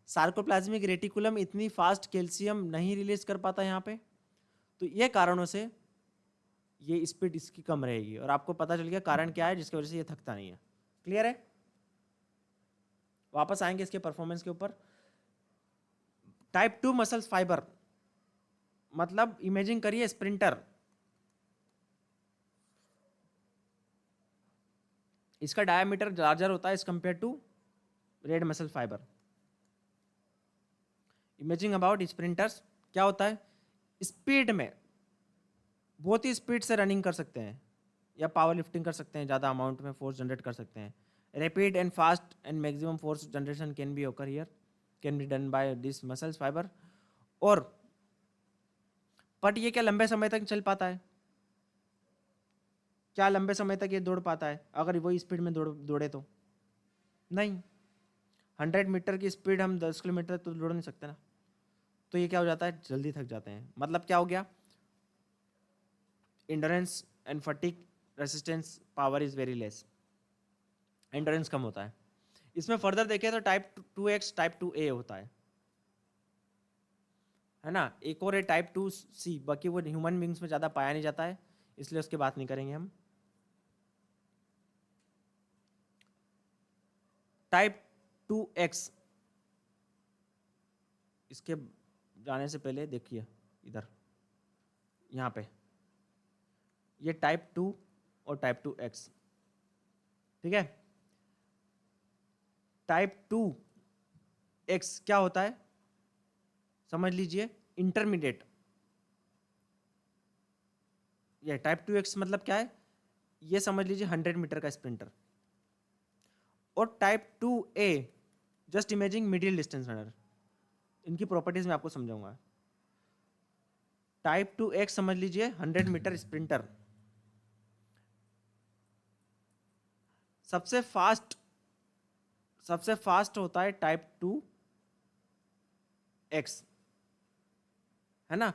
सार्कोप्लाज्मिक रेटिकुलम इतनी फास्ट कैल्शियम नहीं रिलीज कर पाता यहाँ पे, तो ये कारणों से ये स्पीड इसकी कम रहेगी। और आपको पता चल गया कारण क्या है जिसकी वजह से ये थकता नहीं है। क्लियर है? वापस आएंगे इसके परफॉर्मेंस के ऊपर। टाइप 2 मसल्स फाइबर मतलब इमेजिंग करिए स्प्रिंटर, इसका डायमीटर लार्जर होता है as compare to red muscle fibre. Imagine about sprinters क्या होता है, स्पीड में बहुत ही स्पीड से रनिंग कर सकते हैं या पावर लिफ्टिंग कर सकते हैं, ज़्यादा अमाउंट में फोर्स जनरेट कर सकते हैं। Rapid and fast and maximum force generation can be occur here, can be done by this muscles fibre. और बट ये क्या लंबे समय तक चल पाता है? क्या लंबे समय तक ये दौड़ पाता है अगर वही स्पीड में दौड़े तो? नहीं। 100 मीटर की स्पीड हम 10 किलोमीटर तो दौड़ नहीं सकते ना। तो ये क्या हो जाता है, जल्दी थक जाते हैं। मतलब क्या हो गया, endurance and fatigue resistance power is very less, endurance कम होता है। इसमें फर्दर देखें तो टाइप 2X टाइप 2A होता है ना। एक और है टाइप 2C, बाकी वो ह्यूमन बींग्स में ज़्यादा पाया नहीं जाता है, इसलिए उसकी बात नहीं करेंगे हम। टाइप 2X, इसके जाने से पहले देखिए इधर यहाँ पे ये टाइप 2 और टाइप 2X, ठीक है। टाइप 2X क्या होता है समझ लीजिए, इंटरमीडिएट। ये टाइप 2X मतलब क्या है, ये समझ लीजिए 100 मीटर का स्प्रिंटर। और type 2A just imaging middle distance runner. इनकी प्रॉपर्टीज मैं आपको समझाऊंगा। टाइप 2X समझ लीजिए 100 मीटर स्प्रिंटर। सबसे फास्ट होता है टाइप 2X, है ना।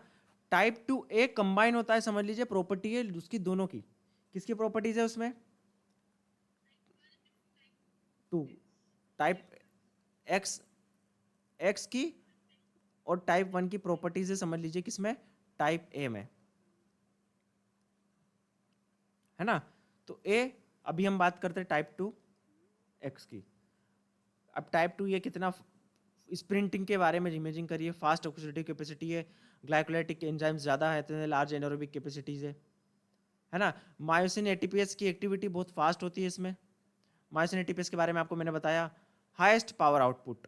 टाइप 2A कंबाइन होता है, समझ लीजिए प्रॉपर्टी है उसकी दोनों की। किसकी प्रॉपर्टीज है उसमें? 2 टाइप X की, और टाइप 1 की प्रॉपर्टीज है समझ लीजिए किसमें, टाइप A में, है ना। तो A, अभी हम बात करते हैं टाइप 2X की। अब टाइप 2 ये कितना स्प्रिंटिंग के बारे में इमेजिंग करिए, फास्ट ऑक्सीडेटिव कैपेसिटी है, ग्लाइकोलाइटिक एंजाइम्स ज़्यादा है, लार्ज एनारोबिक कैपेसिटीज है ना। मायोसिन एटीपीएस की एक्टिविटी बहुत फास्ट होती है इसमें। मायोसिन एटीपीएस के बारे में आपको मैंने बताया, highest power output,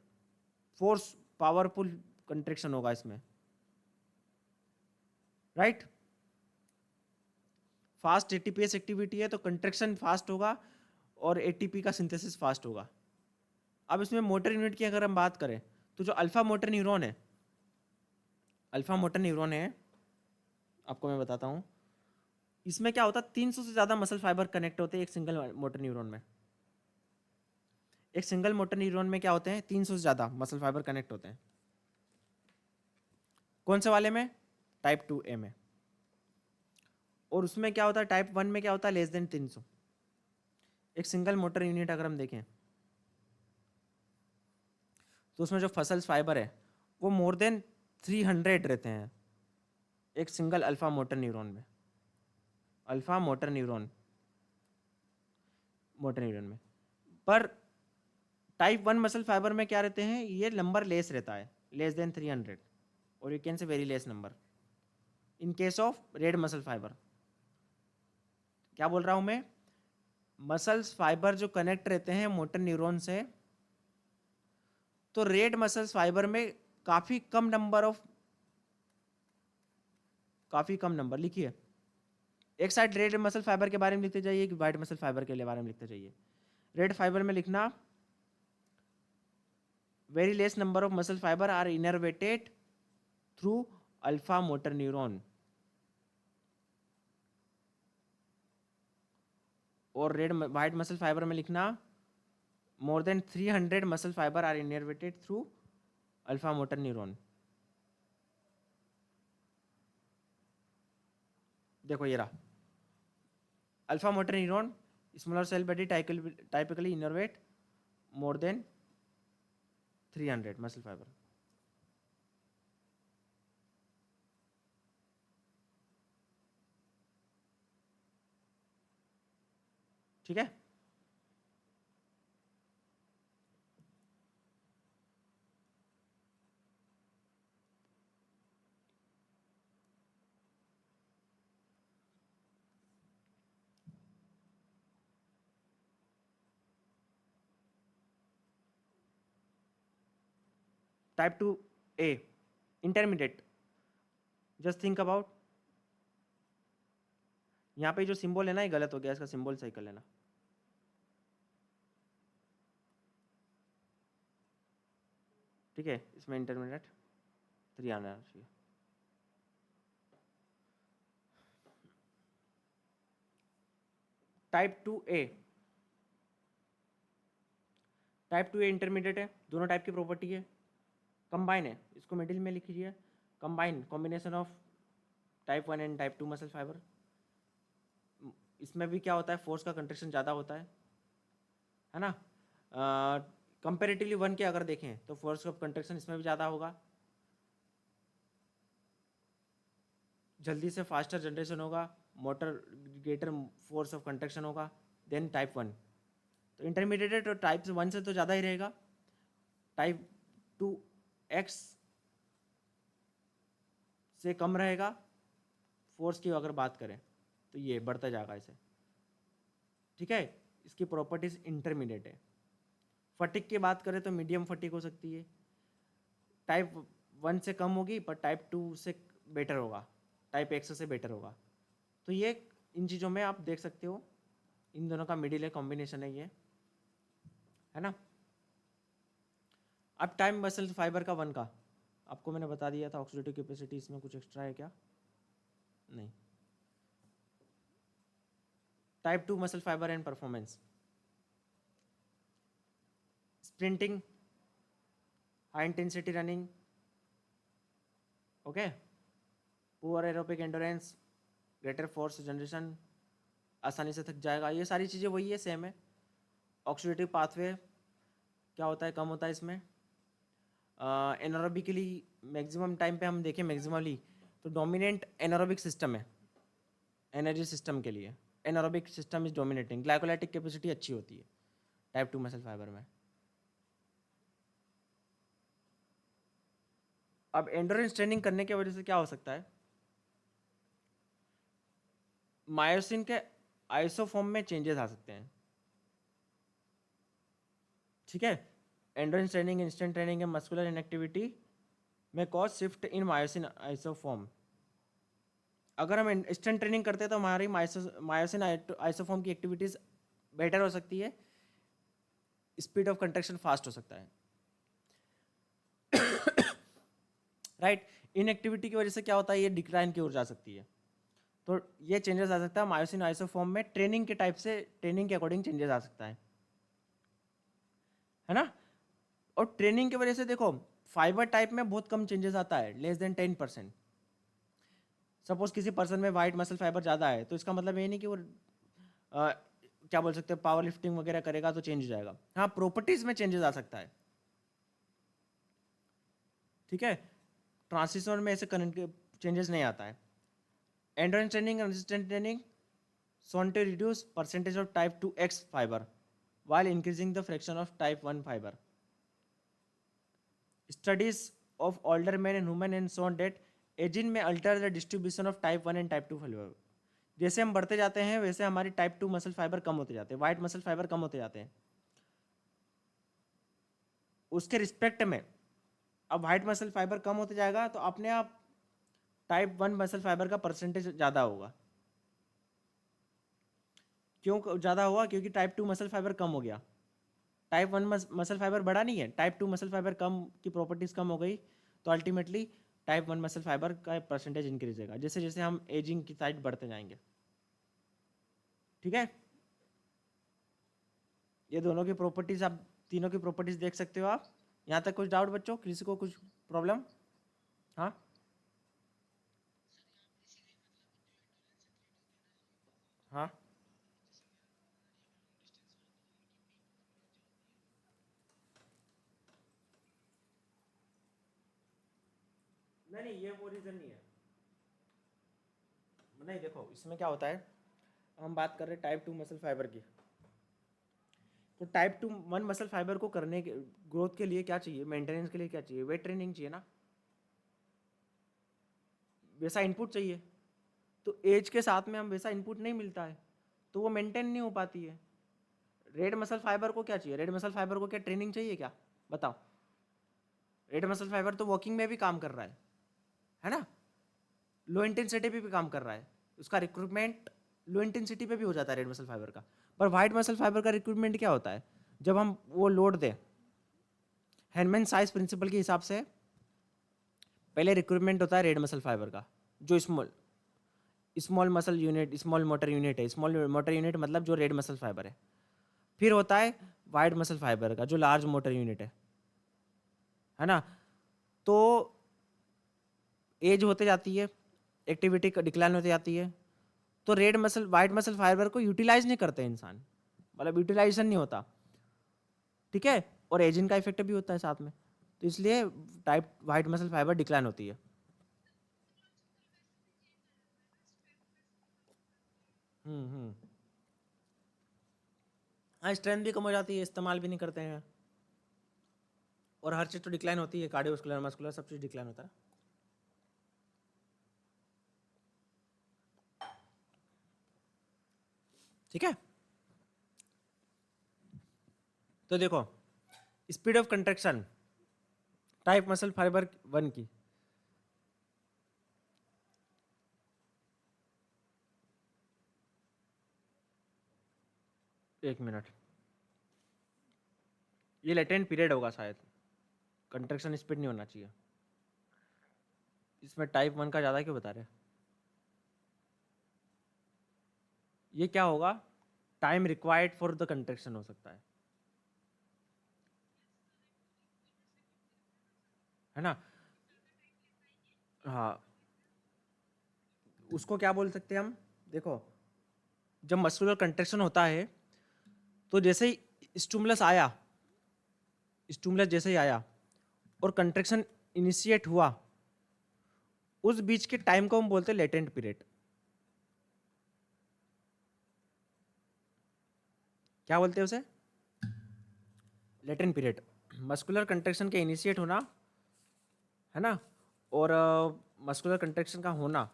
force powerful contraction होगा इसमें, राइट। फास्ट एटीपीएस एक्टिविटी है तो कंट्रैक्शन फास्ट होगा और एटीपी का सिंथेसिस फास्ट होगा। अब इसमें मोटर यूनिट की अगर हम बात करें तो जो अल्फा मोटर न्यूरॉन है, आपको मैं बताता हूँ, इसमें क्या होता है 300 से ज़्यादा मसल फाइबर कनेक्ट होते हैं एक सिंगल मोटर न्यूरॉन में। एक सिंगल मोटर न्यूरॉन में क्या होते हैं 300 से ज़्यादा मसल फाइबर कनेक्ट होते हैं। कौन से वाले में? टाइप 2A में। और उसमें क्या होता है टाइप 1 में क्या होता है लेस देन 300। एक सिंगल मोटर यूनिट अगर हम देखें तो उसमें जो फसल्स फाइबर है वो मोर देन 300 रहते हैं एक सिंगल अल्फा मोटर न्यूरॉन में। अल्फा मोटर न्यूरॉन में पर टाइप 1 मसल फाइबर में क्या रहते हैं, ये नंबर लेस रहता है, लेस देन 300, और you can say very less number in case of red muscle fibre. क्या बोल रहा हूँ मैं, मसल्स फाइबर जो कनेक्ट रहते हैं मोटर न्यूरॉन से, तो रेड मसल्स फाइबर में काफी कम नंबर लिखिए, एक साइड रेड मसल फाइबर के बारे में लिखते जाइए, कि व्हाइट मसल फाइबर के बारे में लिखते जाइए। रेड फाइबर में लिखना very less number of muscle fibre are innervated through alpha motor neuron, और रेड व्हाइट मसल फाइबर में लिखना more than 300 muscle fibre are innervated through alpha motor neuron. देखो ये रहा alpha motor neuron, smaller cell body typically innervate more than 300 muscle fibre. ठीक है, type 2A intermediate, just think about, यहाँ पे जो सिंबल है ना ये गलत हो गया, इसका सिंबल सही कर लेना। ठीक है, इसमें इंटरमीडिएट 3 आना चाहिए। टाइप 2A इंटरमीडिएट है, दोनों टाइप की प्रॉपर्टी है, कंबाइन है, इसको मिडिल में लिख लीजिए, combine combination of type 1 and type 2 muscle fibre. इसमें भी क्या होता है, फोर्स का कंट्रेक्शन ज़्यादा होता है ना, कंपेरेटिवली 1 के अगर देखें तो फोर्स ऑफ कंट्रेक्शन इसमें भी ज़्यादा होगा, जल्दी से फास्टर जनरेशन होगा, motor greater force of contraction होगा देन टाइप 1। तो इंटरमीडिएट और टाइप 1 से तो ज़्यादा ही रहेगा, टाइप 2X से कम रहेगा फोर्स की अगर बात करें, तो ये बढ़ता जाएगा इसे। ठीक है, इसकी प्रॉपर्टीज इंटरमीडिएट है। फटिक की बात करें तो मीडियम फटिक हो सकती है, टाइप 1 से कम होगी पर टाइप 2 से बेटर होगा, टाइप X से बेटर होगा। तो ये इन चीज़ों में आप देख सकते हो, इन दोनों का मिडिल है, कॉम्बिनेशन है ये, है ना। अब टाइम मसल फाइबर का 1 का आपको मैंने बता दिया था, ऑक्सीडेटिव कैपेसिटी इसमें कुछ एक्स्ट्रा है क्या, नहीं। Type 2 muscle fibre and performance, sprinting, high intensity running, okay, poor aerobic endurance, greater force generation, आसानी से थक जाएगा, ये सारी चीज़ें वही है, सेम है। ऑक्सीडेटिव पाथवे क्या होता है, कम होता है इसमें। एनारोबिकली मैक्सिमम टाइम पे हम देखें मैक्सिमली, तो डोमिनेंट एनारोबिक सिस्टम है एनर्जी सिस्टम के लिए, anaerobic system is dominating, glycolytic capacity अच्छी होती है टाइप 2 मसल फाइबर में। अब एंडोरेंस ट्रेनिंग करने की वजह से क्या हो सकता है, मायोसिन के आइसोफॉर्म में चेंजेस आ सकते हैं। ठीक है, endurance training, instant training, muscular inactivity में cause shift in myosin isoform. अगर हम इंस्टेंट ट्रेनिंग करते हैं तो हमारी मायोसिन आइसोफॉर्म की एक्टिविटीज बेटर हो सकती है, स्पीड ऑफ कंट्रैक्शन फास्ट हो सकता है, राइट। इनएक्टिविटी की वजह से क्या होता है, ये डिक्लाइन की ओर जा सकती है। तो ये चेंजेस आ सकता है मायोसिन आइसोफॉर्म में, ट्रेनिंग के टाइप से, ट्रेनिंग के अकॉर्डिंग चेंजेस आ सकता है ना। और ट्रेनिंग की वजह से देखो फाइबर टाइप में बहुत कम चेंजेस आता है, लेस देन 10%। सपोज किसी पर्सन में वाइट मसल फाइबर ज़्यादा है, तो इसका मतलब ये नहीं कि वो क्या बोल सकते हैं, पावर लिफ्टिंग वगैरह करेगा तो चेंज हो जाएगा। हाँ, प्रॉपर्टीज में चेंजेस आ सकता है। ठीक है, ट्रांसिशन में ऐसे करंट चेंजेस नहीं आता है। Endurance training, resistant training shown to reduce percentage of type 2X fiber while increasing the fraction of type 1 fiber. Studies of older men and women and shown that aging may alter the distribution of type 1 and type 2 fiber. जैसे हम बढ़ते जाते हैं वैसे हमारी type 2 muscle fibre कम होते जाते हैं, वाइट मसल फाइबर कम होते जाते हैं। उसके रिस्पेक्ट में अब वाइट मसल फाइबर कम होते जाएगा तो अपने आप टाइप 1 मसल फाइबर का परसेंटेज ज़्यादा होगा। क्यों ज़्यादा हुआ? क्योंकि टाइप 2 मसल फाइबर कम हो गया। टाइप 1 मसल फाइबर बढ़ा नहीं है, टाइप 2 मसल फाइबर कम की प्रॉपर्टीज़ कम हो गई, तो अल्टीमेटली टाइप 1 मसल फाइबर का परसेंटेज इंक्रीज होगा जैसे जैसे हम एजिंग की साइड बढ़ते जाएंगे। ठीक है, ये दोनों की प्रॉपर्टीज़ आप तीनों की प्रॉपर्टीज़ देख सकते हो आप। यहाँ तक कुछ डाउट बच्चों, किसी को कुछ प्रॉब्लम? हाँ, हाँ, नहीं नहीं, ये वो रीज़न नहीं है। नहीं देखो, इसमें क्या होता है, हम बात कर रहे हैं टाइप 2 मसल फाइबर की। तो टाइप 2 1 मसल फाइबर को करने के ग्रोथ के लिए क्या चाहिए, मेंटेनेंस के लिए क्या चाहिए? वेट ट्रेनिंग चाहिए ना, वैसा इनपुट चाहिए। तो एज के साथ में हम वैसा इनपुट नहीं मिलता है, तो वो मेंटेन नहीं हो पाती है। रेड मसल फाइबर को क्या चाहिए? रेड मसल फाइबर को क्या ट्रेनिंग चाहिए क्या? बताओ। रेड मसल फाइबर तो वॉकिंग में भी काम कर रहा है ना, लो इंटेंसिटी पे भी काम कर रहा है, उसका रिक्रूटमेंट लो इंटेंसिटी पे भी हो जाता है रेड मसल फाइबर का। पर वाइट मसल फाइबर का रिक्रूटमेंट क्या होता है? जब हम वो लोड दें, हैनमैन साइज प्रिंसिपल के हिसाब से पहले रिक्रूटमेंट होता है रेड मसल फाइबर का, जो small small muscle unit, small motor unit है। स्मॉल मोटर यूनिट मतलब जो रेड मसल फाइबर है। फिर होता है वाइड मसल फाइबर का, जो लार्ज मोटर यूनिट है ना। तो एज होते जाती है, एक्टिविटी का डिक्लाइन होती जाती है, तो red muscle white muscle fibre को यूटिलाइज नहीं करते इंसान, मतलब यूटिलाइजेशन नहीं होता। ठीक है, और एजिंग का इफेक्ट भी होता है साथ में, तो इसलिए type white muscle fibre decline होती है। हम्म। हाँ, स्ट्रेंथ भी कम हो जाती है, इस्तेमाल भी नहीं करते हैं, और हर चीज़ तो डिक्लाइन होती है, कार्डियोवास्कुलर मस्कुलर सब चीज़ डिक्लाइन होता है। ठीक है, तो देखो speed of contraction type muscle fibre 1 की, एक मिनट, ये लेटेंट पीरियड होगा शायद, कंट्रैक्शन स्पीड नहीं होना चाहिए इसमें। टाइप 1 का ज़्यादा क्यों बता रहे हैं? ये क्या होगा, time required for the contraction हो सकता है ना। हाँ, उसको क्या बोल सकते हैं हम? देखो, जब मस्कुलर कंट्रैक्शन होता है तो जैसे ही स्टिमुलस आया, स्टिमुलस जैसे ही आया और कंट्रैक्शन इनिशिएट हुआ, उस बीच के टाइम को हम बोलते हैं लेटेंट पीरियड। क्या बोलते हैं उसे? Latent period. मस्कुलर कंट्रैक्शन के इनिशिएट होना, है ना, और मस्कुलर कंट्रैक्शन का होना,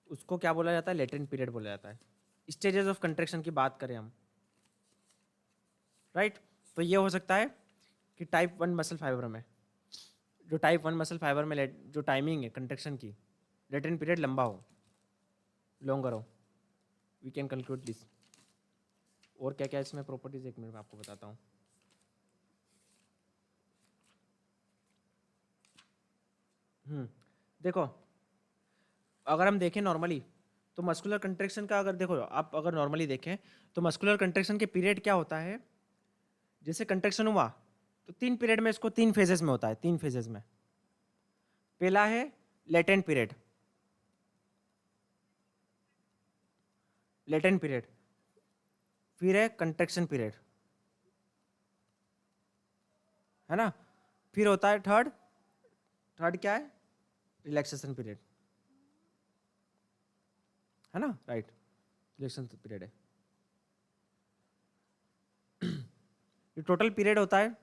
उसको क्या बोला जाता है? लेटेंट पीरियड बोला जाता है। स्टेजेस ऑफ कंट्रैक्शन की बात करें हम, राइट, तो ये हो सकता है कि टाइप 1 मसल फाइबर में, जो टाइप 1 मसल फाइबर में जो टाइमिंग है कंट्रैक्शन की, लेटेंट पीरियड लंबा हो, लॉन्गर हो। We can conclude this. और क्या क्या इसमें प्रॉपर्टीज, एक मिनट में आपको बताता हूँ। देखो, अगर हम देखें नॉर्मली, तो मस्कुलर कंट्रैक्शन का अगर देखो आप, अगर नॉर्मली देखें तो मस्कुलर कंट्रैक्शन के पीरियड क्या होता है? जैसे कंट्रैक्शन हुआ तो 3 पीरियड में, इसको 3 फेजेस में होता है, 3 फेजेस में। पहला है लेटेंट पीरियड, लेटेंट पीरियड, फिर है कंट्रैक्शन पीरियड, है ना, फिर होता है थर्ड, थर्ड क्या है? रिलैक्सेशन पीरियड, है ना, राइट, रिलैक्सेशन पीरियड है। ये टोटल पीरियड होता है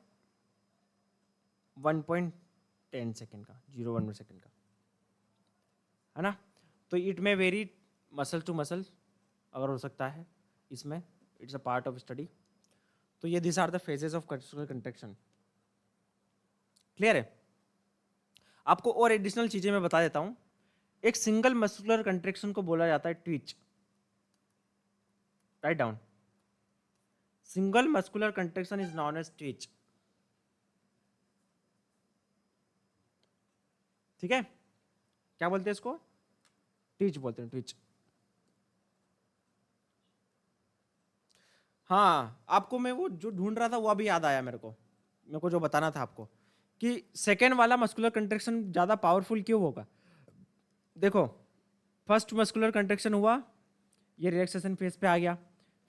1.10 सेकेंड का, 0.1 सेकेंड का, है ना। तो इट में वेरी, मसल टू मसल अगर हो सकता है इसमें, it's a part of study. तो ये this are the phases of muscular contraction. Clear है? आपको और एडिशनल चीजें मैं बता देता हूं। एक सिंगल मस्कुलर कंट्रैक्शन को बोला जाता है twitch. Write down, single muscular contraction is known as twitch. ठीक है, क्या बोलते हैं इसको? ट्विच बोलते हैं, ट्विच। हाँ, आपको मैं वो जो ढूंढ रहा था वो अभी याद आया मेरे को जो बताना था आपको कि सेकेंड वाला मस्कुलर कंट्रैक्शन ज्यादा पावरफुल क्यों होगा। देखो, फर्स्ट मस्कुलर कंट्रैक्शन हुआ, ये रिलैक्सेशन फेज पे आ गया।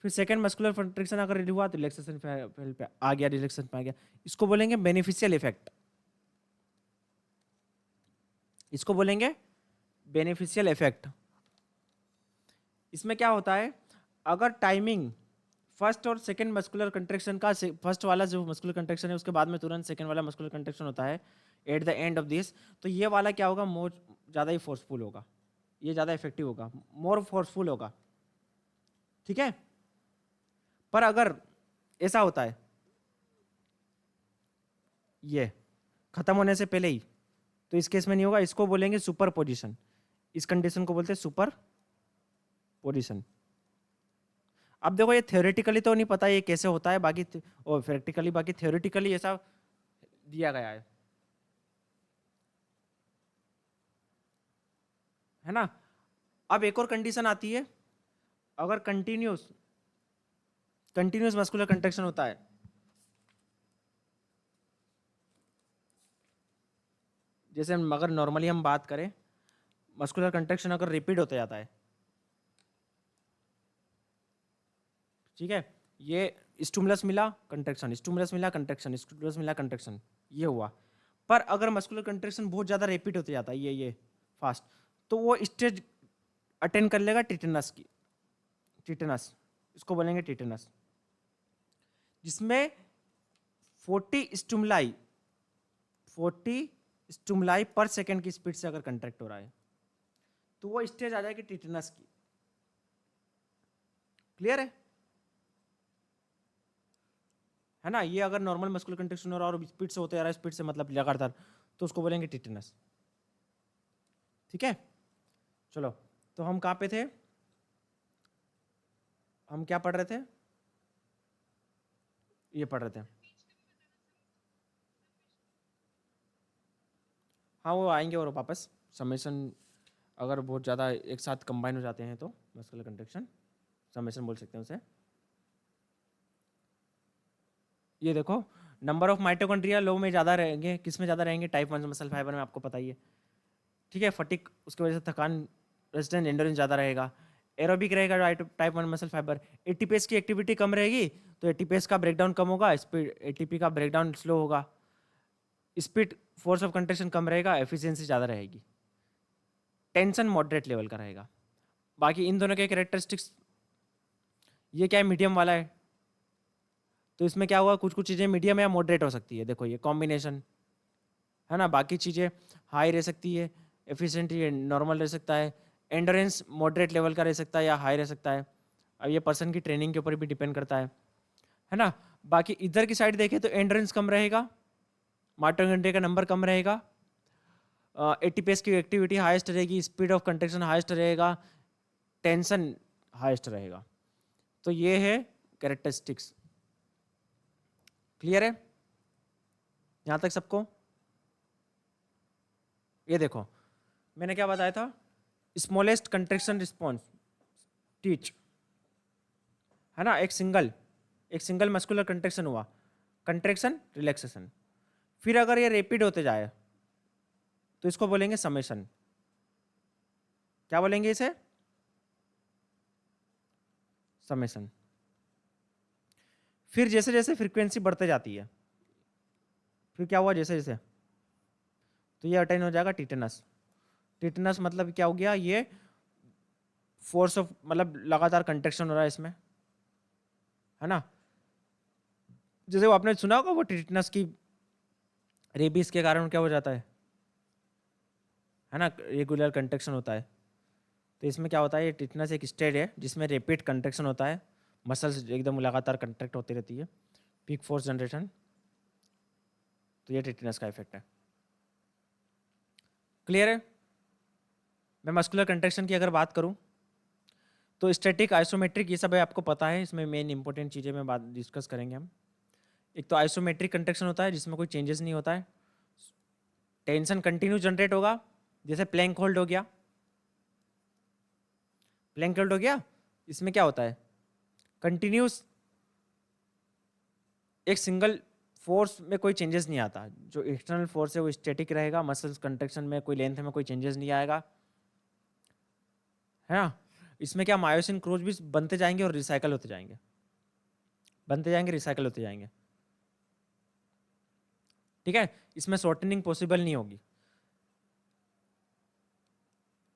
फिर सेकंड मस्कुलर कंट्रैक्शन अगर हुआ तो रिलैक्सेशन फेज पे आ गया, रिलैक्सेशन पे आ गया। इसको बोलेंगे बेनिफिशियल इफेक्ट। इसको बोलेंगे बेनिफिशियल इफेक्ट। इसमें क्या होता है, अगर टाइमिंग फर्स्ट और सेकंड मस्कुलर कंट्रैक्शन का, फर्स्ट वाला जो मस्कुलर कंट्रैक्शन है उसके बाद में तुरंत सेकंड वाला मस्कुलर कंट्रैक्शन होता है at the end of this, तो ये वाला क्या होगा, मोर ज़्यादा ही फोर्सफुल होगा, ये ज़्यादा इफेक्टिव होगा, मोर फोर्सफुल होगा। ठीक है, पर अगर ऐसा होता है ये खत्म होने से पहले ही, तो इस केस में नहीं होगा। इसको बोलेंगे सुपर पोजिशन। इस कंडीशन को बोलते हैं सुपर पोजिशन। अब देखो, ये थ्योरेटिकली तो नहीं पता ये कैसे होता है, बाकी और प्रैक्टिकली, बाकी थ्योरेटिकली ऐसा दिया गया है ना। अब एक और कंडीशन आती है, अगर कंटिन्यूस मस्कुलर कंट्रैक्शन होता है, जैसे अगर नॉर्मली हम बात करें, मस्कुलर कंट्रैक्शन अगर रिपीट होते जाता है, ठीक है, ये स्टिमुलस मिला कंट्रैक्शन, स्टिमुलस मिला कंट्रैक्शन, स्टिमुलस मिला कंट्रैक्शन, ये हुआ। पर अगर मस्कुलर कंट्रैक्शन बहुत ज़्यादा रिपीट होते जाता है, ये फास्ट, तो वो स्टेज अटेंड कर लेगा टिटेनस की। टिटेनस, इसको बोलेंगे टिटेनस, जिसमें 40 स्टिमुलाई पर सेकेंड की स्पीड से अगर कंट्रैक्ट हो रहा है, तो वो स्टेज आ जाएगी टिटेनस की। क्लियर है ना। ये अगर नॉर्मल मस्कुलर कंट्रैक्शन हो रहा है और स्पीड से होते जा रहा है, स्पीड से मतलब लगातार, तो उसको बोलेंगे टिटेनस। ठीक है, चलो, तो हम कहाँ पे थे, हम क्या पढ़ रहे थे, ये पढ़ रहे थे। हाँ, वो आएंगे और वापस समेशन, अगर बहुत ज़्यादा एक साथ कंबाइन हो जाते हैं तो मस्कुलर कंट्रैक्शन समेशन बोल सकते हैं उसे। ये देखो, नंबर ऑफ माइटोकॉन्ड्रिया लो में ज़्यादा रहेंगे, किस में ज़्यादा रहेंगे, टाइप 1 मसल फाइबर में, आपको पता ही है। ठीक है, फटिक, उसकी वजह से थकान, रेजिस्टेंस एंडोरेंस ज़्यादा रहेगा। एरोबिक रहेगा टाइप 1 मसल फाइबर। एटीपीएस की एक्टिविटी कम रहेगी तो एटीपीएस का ब्रेकडाउन कम होगा, स्पीड एटीपी का ब्रेकडाउन स्लो होगा, स्पीड फोर्स ऑफ कंट्रैक्शन कम रहेगा, एफिशिएंसी ज़्यादा रहेगी, टेंशन मॉडरेट लेवल का रहेगा। बाकी इन दोनों के कैरेक्टरिस्टिक्स, ये क्या है, मीडियम वाला है, तो इसमें क्या हुआ, कुछ कुछ चीज़ें मीडियम या मॉडरेट हो सकती है। देखो ये कॉम्बिनेशन है ना, बाकी चीज़ें हाई रह सकती है, एफिशिएंटी नॉर्मल रह सकता है, एंडोरेंस मॉडरेट लेवल का रह सकता है या हाई रह सकता है। अब ये पर्सन की ट्रेनिंग के ऊपर भी डिपेंड करता है ना। बाकी इधर की साइड देखें तो एंडोरेंस कम रहेगा, माइटोकॉन्ड्रिया का नंबर कम रहेगा, एटीपीएस की एक्टिविटी हाईएस्ट रहेगी, स्पीड ऑफ कंट्रैक्शन हाईएस्ट रहेगा, टेंशन हाईएस्ट रहेगा। तो ये है कैरेक्टरिस्टिक्स। क्लियर है यहाँ तक सबको? ये देखो, मैंने क्या बताया था, स्मॉलेस्ट कंट्रैक्शन रिस्पॉन्स टीच, है ना। एक सिंगल मस्कुलर कंट्रैक्शन हुआ, कंट्रैक्शन रिलैक्सेशन, फिर अगर ये रैपिड होते जाए तो इसको बोलेंगे समेशन। क्या बोलेंगे इसे? समेशन। फिर जैसे जैसे फ्रीक्वेंसी बढ़ते जाती है, फिर क्या हुआ, जैसे जैसे, तो ये अटेन हो जाएगा टिटेनस। टिटेनस मतलब क्या हो गया, ये फोर्स ऑफ मतलब लगातार कंट्रैक्शन हो रहा है इसमें, है ना। जैसे वो आपने सुना होगा वो टिटेनस की रेबीज के कारण क्या हो जाता है ना, रेगुलर कंट्रैक्शन होता है, तो इसमें क्या होता है, ये टिटनेस एक स्टेज है जिसमें रैपिड कंट्रैक्शन होता है, मसल्स एकदम लगातार कंट्रैक्ट होती रहती है, पीक फोर्स जनरेशन। तो ये टिटनेस का इफेक्ट है। क्लियर है? मैं मस्कुलर कंट्रैक्शन की अगर बात करूं तो स्टैटिक, आइसोमेट्रिक, ये सब है आपको पता है। इसमें मेन इंपॉर्टेंट चीज़ें में बात डिस्कस करेंगे हम। एक तो आइसोमेट्रिक कंट्रैक्शन होता है जिसमें कोई चेंजेस नहीं होता है, टेंशन कंटिन्यू जनरेट होगा, जैसे प्लैंक होल्ड हो गया। प्लैंक होल्ड हो गया, इसमें क्या होता है, कंटिन्यूस एक सिंगल फोर्स में कोई चेंजेस नहीं आता। जो एक्सटर्नल फोर्स है वो स्टैटिक रहेगा, मसल्स कंट्रैक्शन में कोई लेंथ में कोई चेंजेस नहीं आएगा, है ना। इसमें क्या, मायोसिन क्रोज भी बनते जाएंगे और रिसाइकल होते जाएंगे, बनते जाएंगे, रिसाइकल होते जाएंगे। ठीक है, इसमें शॉर्टनिंग पॉसिबल नहीं होगी।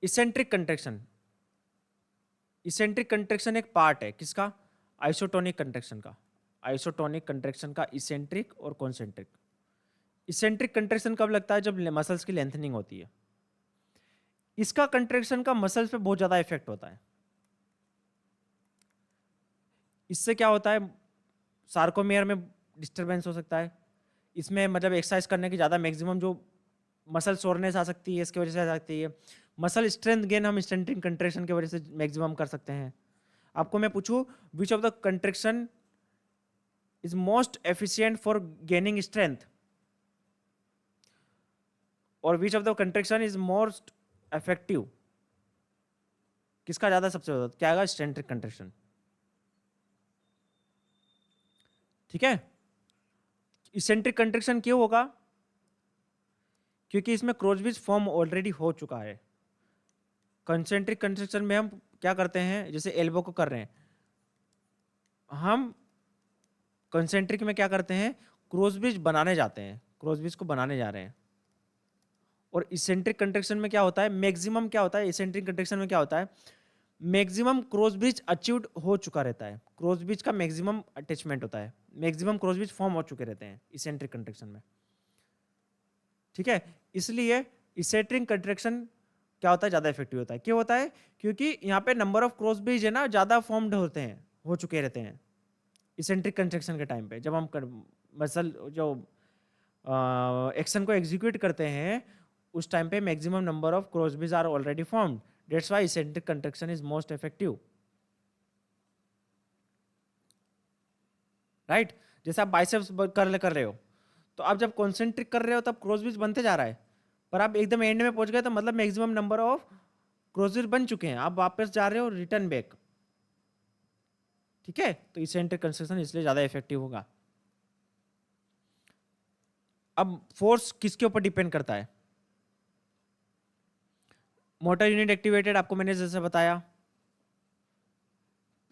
इसेंट्रिक कंट्रैक्शन, इसेंट्रिक कंट्रैक्शन एक पार्ट है किसका, आइसोटोनिक कंट्रैक्शन का। आइसोटोनिक कंट्रैक्शन का इसेंट्रिक और कॉन्सेंट्रिक। इसेंट्रिक कंट्रैक्शन कब लगता है, जब मसल्स की लेंथनिंग होती है। इसका कंट्रैक्शन का मसल्स पे बहुत ज्यादा इफेक्ट होता है। इससे क्या होता है, सार्कोमेयर में डिस्टरबेंस हो सकता है। इसमें मतलब एक्सरसाइज करने की ज़्यादा मैक्सिमम जो मसल सोरनेस आ सकती है, इसकी वजह से आ सकती है। मसल स्ट्रेंथ गेन हम इसेंट्रिक कंट्रैक्शन की वजह से मैक्सिमम कर सकते हैं। आपको मैं पूछूं, which of the contraction is most efficient for gaining strength, और which of the contraction is most effective, किसका ज्यादा सबसे ज्यादा क्या आएगा, इसेंट्रिक कंट्रैक्शन। ठीक है, इसेंट्रिक कंट्रैक्शन क्यों होगा, क्योंकि इसमें क्रोजविच फॉर्म ऑलरेडी हो चुका है। कंसेंट्रिक कंट्रैक्शन में हम क्या करते हैं, जैसे एल्बो को कर रहे हैं हम, कंसेंट्रिक में क्या करते हैं, क्रोजविच बनाने जाते हैं, क्रोजविच को बनाने जा रहे हैं। और इसेंट्रिक कंट्रैक्शन में क्या होता है, मैक्सिमम क्या होता है, इसेंट्रिक कंट्रैक्शन में क्या होता है, मैक्सिमम क्रॉस ब्रिज अचीव्ड हो चुका रहता है। क्रॉस ब्रिज का मैक्सिमम अटैचमेंट होता है, मैक्सिमम क्रॉस ब्रिज फॉर्म हो चुके रहते हैं इसेंट्रिक कंट्रैक्शन में। ठीक है, इसलिए इसेंट्रिक कंट्रैक्शन क्या होता है, ज़्यादा इफेक्टिव होता है। क्यों होता है, क्योंकि यहाँ पे नंबर ऑफ क्रॉस ब्रिज है ना, ज़्यादा फॉर्म्ड होते हैं, हो चुके रहते हैं इसेंट्रिक कंट्रैक्शन के टाइम पे। जब हम मसल जो एक्शन को एग्जीक्यूट करते हैं उस टाइम पे maximum number of cross bridge are already formed, that's why eccentric contraction is most effective. Right, जैसे आप बाइसेप्स कर रहे हो, तो आप जब कॉन्सेंट्रिक कर रहे हो तब क्रॉस ब्रिज बनते जा रहा है, पर आप एकदम एंड में पहुंच गए तो मतलब maximum number of cross bridge बन चुके हैं, आप वापस जा रहे हो रिटर्न बैक। ठीक है, तो इसेंट्रिक कंट्रैक्शन इसलिए ज्यादा इफेक्टिव होगा। अब फोर्स किसके ऊपर डिपेंड करता है, मोटर यूनिट एक्टिवेटेड, आपको मैंने जैसे बताया,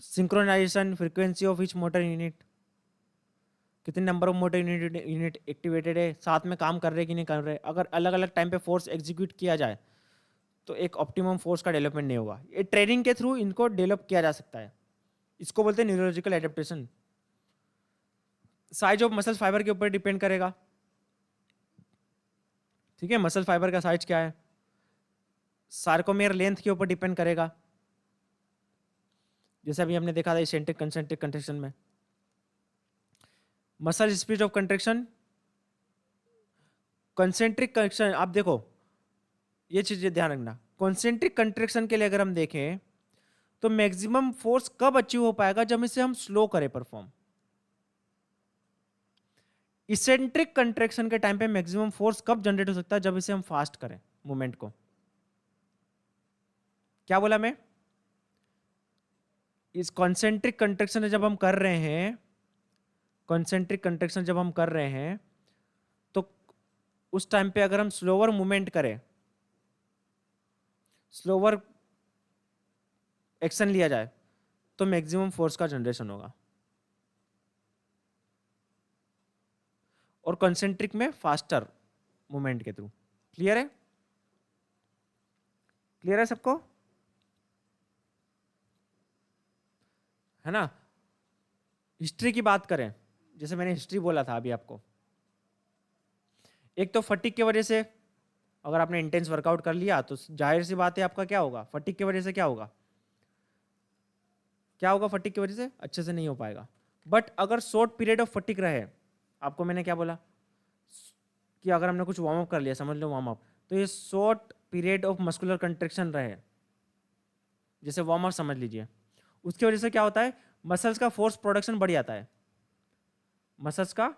synchronization, frequency of each motor unit, कितने number of motor unit activated है, साथ में काम कर रहे कि नहीं कर रहे। अगर अलग अलग टाइम पे फोर्स एग्जीक्यूट किया जाए तो एक ऑप्टिमम फोर्स का डेवलपमेंट नहीं होगा। ये ट्रेनिंग के थ्रू इनको डेवलप किया जा सकता है, इसको बोलते हैं neurological adaptation. Size of muscle fibre के ऊपर डिपेंड करेगा। ठीक है, मसल फाइबर का साइज क्या है, सार्कोमेयर लेंथ के ऊपर डिपेंड करेगा, जैसे अभी हमने देखा था इसेंट्रिक कंसेंट्रिक कंट्रैक्शन में। Muscle speed of contraction, concentric contraction, आप देखो ये चीज ध्यान रखना, कंसेंट्रिक कंट्रैक्शन के लिए अगर हम देखें तो मैक्सिमम फोर्स कब अचीव हो पाएगा, जब इसे हम स्लो करें परफॉर्म। इसेंट्रिक कंट्रैक्शन के टाइम पे मैक्सिमम फोर्स कब जनरेट हो सकता है, जब इसे हम फास्ट करें मूवमेंट को। क्या बोला मैं, इस कॉन्सेंट्रिक कंट्रैक्शन जब हम कर रहे हैं, कॉन्सेंट्रिक कंट्रैक्शन जब हम कर रहे हैं तो उस टाइम पे अगर हम स्लोअर मूवमेंट करें, स्लोअर एक्शन लिया जाए तो मैक्सिमम फोर्स का जनरेशन होगा, और कॉन्सेंट्रिक में फास्टर मूवमेंट के थ्रू। क्लियर है, क्लियर है सबको, है ना। हिस्ट्री की बात करें, जैसे मैंने हिस्ट्री बोला था अभी आपको, एक तो फटीग की वजह से अगर आपने इंटेंस वर्कआउट कर लिया तो जाहिर सी बात है आपका क्या होगा, फटीग की वजह से क्या होगा, फटीग की वजह से अच्छे से नहीं हो पाएगा। बट अगर शॉर्ट पीरियड ऑफ फटीग रहे, आपको मैंने क्या बोला कि अगर हमने कुछ वार्म अप कर लिया, समझ लो वार्म अप, तो ये short period of muscular contraction रहे, जैसे वार्म अप समझ लीजिए, उसकी वजह से क्या होता है, मसल्स का फोर्स प्रोडक्शन बढ़ जाता है, मसल्स का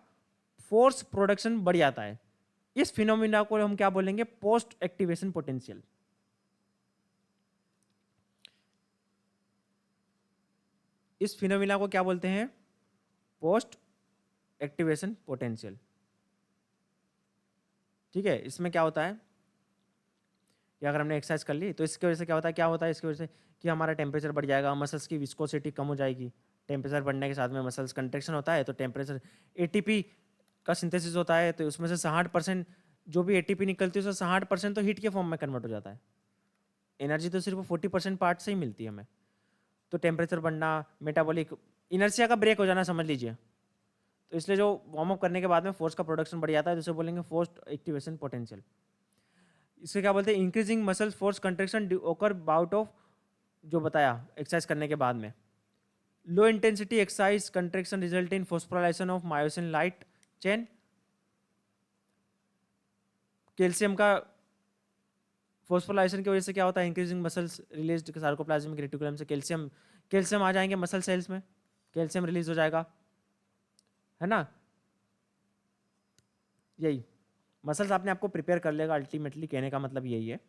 फोर्स प्रोडक्शन बढ़ जाता है। इस फिनोमिना को हम क्या बोलेंगे, पोस्ट एक्टिवेशन पोटेंशियल। इस फिनोमिना को क्या बोलते हैं, पोस्ट एक्टिवेशन पोटेंशियल। ठीक है, इसमें क्या होता है कि अगर हमने एक्सरसाइज कर ली तो इसकी वजह से क्या होता है इसकी वजह से कि हमारा टेम्परेचर बढ़ जाएगा, मसल्स की विस्कोसिटी कम हो जाएगी। टेम्परेचर बढ़ने के साथ में मसल्स कंट्रेक्शन होता है, तो टेम्परेचर एटीपी का सिंथेसिस होता है, तो उसमें से 60% जो भी एटीपी निकलती है उसमें 60% तो हीट के फॉर्म में कन्वर्ट हो जाता है। एनर्जी तो सिर्फ 40% पार्ट से ही मिलती है हमें। तो टेम्परेचर बढ़ना, मेटाबॉलिक इनर्शिया का ब्रेक हो जाना समझ लीजिए। तो इसलिए जो वार्म अप करने के बाद में फोर्स का प्रोडक्शन बढ़ जाता है, जिसे बोलेंगे पोस्ट एक्टिवेशन पोटेंशियल। इसे क्या बोलते हैं, increasing muscle force contraction occur bout of, जो बताया एक्सरसाइज करने के बाद में। Low intensity exercise contraction result in phosphorylation of myosin light chain. Calcium का फोस्फोराइलेशन की वजह से क्या होता है, increasing muscles release sarcoplasmic reticulum से कैल्शियम आ जाएंगे मसल सेल्स में, कैल्शियम रिलीज हो जाएगा, है ना। यही मसल्स आपने आपको प्रिपेयर कर लेगा, अल्टीमेटली कहने का मतलब यही है।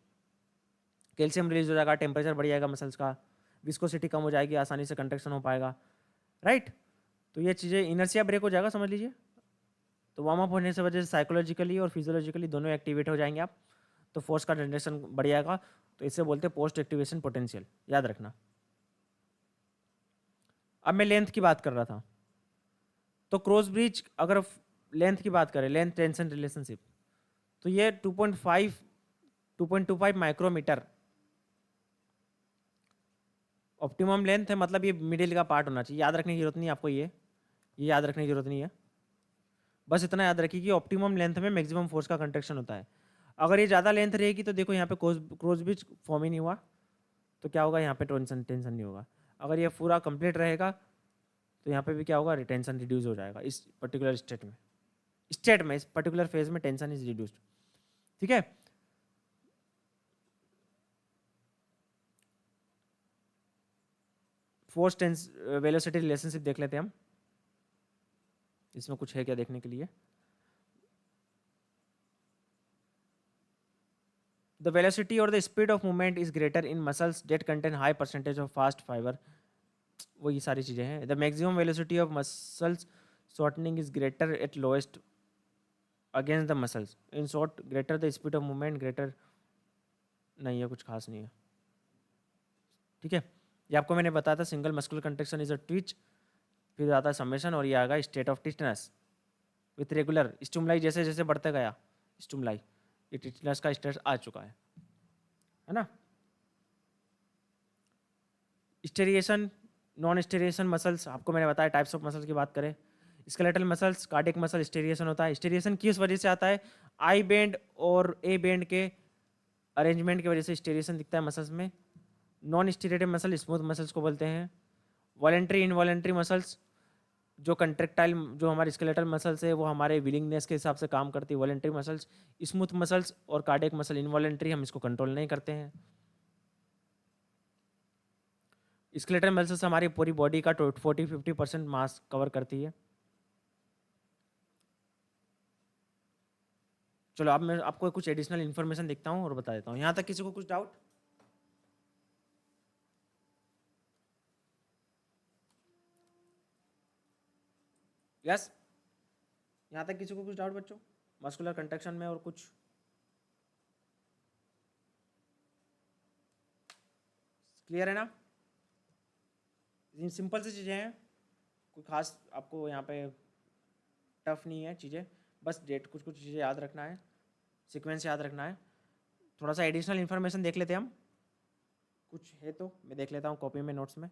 कैल्शियम रिलीज हो जाएगा, टेम्परेचर बढ़ जाएगा मसल्स का, विस्कोसिटी कम हो जाएगी, आसानी से कंट्रैक्शन हो पाएगा, राइट। तो ये चीज़ें, इनर्शिया ब्रेक हो जाएगा समझ लीजिए। तो वार्म अप होने से वजह से साइकोलॉजिकली और फिजियोलॉजिकली दोनों एक्टिवेट हो जाएंगे आप, तो फोर्स का जनरेशन बढ़ जाएगा। तो इसे बोलते हैं पोस्ट एक्टिवेशन पोटेंशियल, याद रखना। अब मैं लेंथ की बात कर रहा था, तो क्रॉस ब्रिज अगर लेंथ की बात करें, लेंथ टेंशन रिलेशनशिप, तो ये 2.25 माइक्रोमीटर ऑप्टिमम लेंथ है, मतलब ये मिडिल का पार्ट होना चाहिए। याद रखने की जरूरत नहीं है आपको, ये याद रखने की जरूरत नहीं है, बस इतना याद रखिए कि ऑप्टिमम लेंथ में मैक्सिमम फोर्स का कंट्रैक्शन होता है। अगर ये ज़्यादा लेंथ रहेगी तो देखो यहाँ पे क्रॉस ब्रिज फॉर्म ही नहीं हुआ, तो क्या होगा, यहाँ पे टेंशन नहीं होगा। अगर ये पूरा कंप्लीट रहेगा तो यहाँ पे भी क्या होगा, टेंशन रिड्यूस हो जाएगा इस पर्टिकुलर स्टेट में इस पर्टिकुलर फेज में टेंशन इज रिड्यूस्ड। ठीक है, फोर्स टेंस वेलोसिटी रिलेशनशिप देख लेते हैं हम, इसमें कुछ है क्या देखने के लिए। The velocity or the speed of movement is greater in muscles that contain high percentage of fast fiber. वो ये सारी चीज़ें हैं। The maximum velocity of muscles shortening is greater at lowest against the muscles. In short, greater the speed of movement, greater नहीं है, कुछ खास नहीं है। ठीक है, ये आपको मैंने बताया था, single muscular contraction is a Twitch, फिर आता है समेशन, और ये आएगा state of tetanus with regular stimuli. जैसे जैसे बढ़ते गया स्टिमुलाई, ये टिटनेस का स्टेट आ चुका है ना। स्टेरिएशन, नॉन स्टेरिएशन मसल्स, आपको मैंने बताया टाइप्स ऑफ मसल्स की बात करें, स्केलेटल मसल्स, कार्डियक मसल, स्टेरिएशन होता है। स्टेरिएशन किस वजह से आता है, आई बैंड और ए बैंड के अरेंजमेंट की वजह से स्टेरिएशन दिखता है मसल्स में। नॉन स्टेरेटिव मसल स्मूथ मसल्स को बोलते हैं। वॉलेंट्री इनवॉलेंट्री मसल्स, जो कंट्रेक्टाइल, जो हमारे स्केलेटल मसल्स है वो हमारे विलिंगनेस के हिसाब से काम करती है, वॉलेंट्री मसल्स। स्मूथ मसल्स और कार्डियक मसल इनवॉलेंट्री, हम इसको कंट्रोल नहीं करते हैं। स्केलेटल मसल्स हमारी पूरी बॉडी का 40-50% मास कवर करती है। चलो अब मैं आपको कुछ एडिशनल इन्फॉर्मेशन देखता हूँ और बता देता हूँ। यहाँ तक किसी को कुछ डाउट? यस, यहाँ तक किसी को कुछ डाउट बच्चों, मस्कुलर कंट्रैक्शन में और कुछ? क्लियर है ना? सिंपल सी चीज़ें हैं, कोई खास आपको यहाँ पे टफ नहीं है चीज़ें, बस डेट कुछ कुछ चीज़ें याद रखना है, सीक्वेंस याद रखना है। थोड़ा सा एडिशनल इन्फॉर्मेशन देख लेते हैं हम, कुछ है तो मैं देख लेता हूँ कॉपी में, नोट्स में।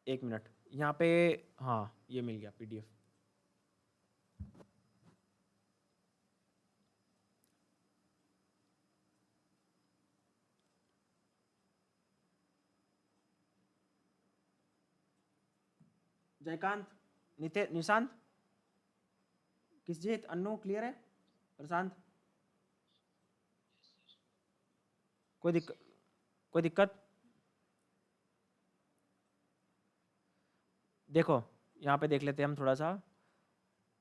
एक मिनट, यहाँ पे हाँ ये मिल गया PDF। जयकांत, निशांत, किसजीत, अन्नू क्लियर है, प्रशांत, कोई दिक्कत? देखो यहाँ पे देख लेते हैं हम थोड़ा सा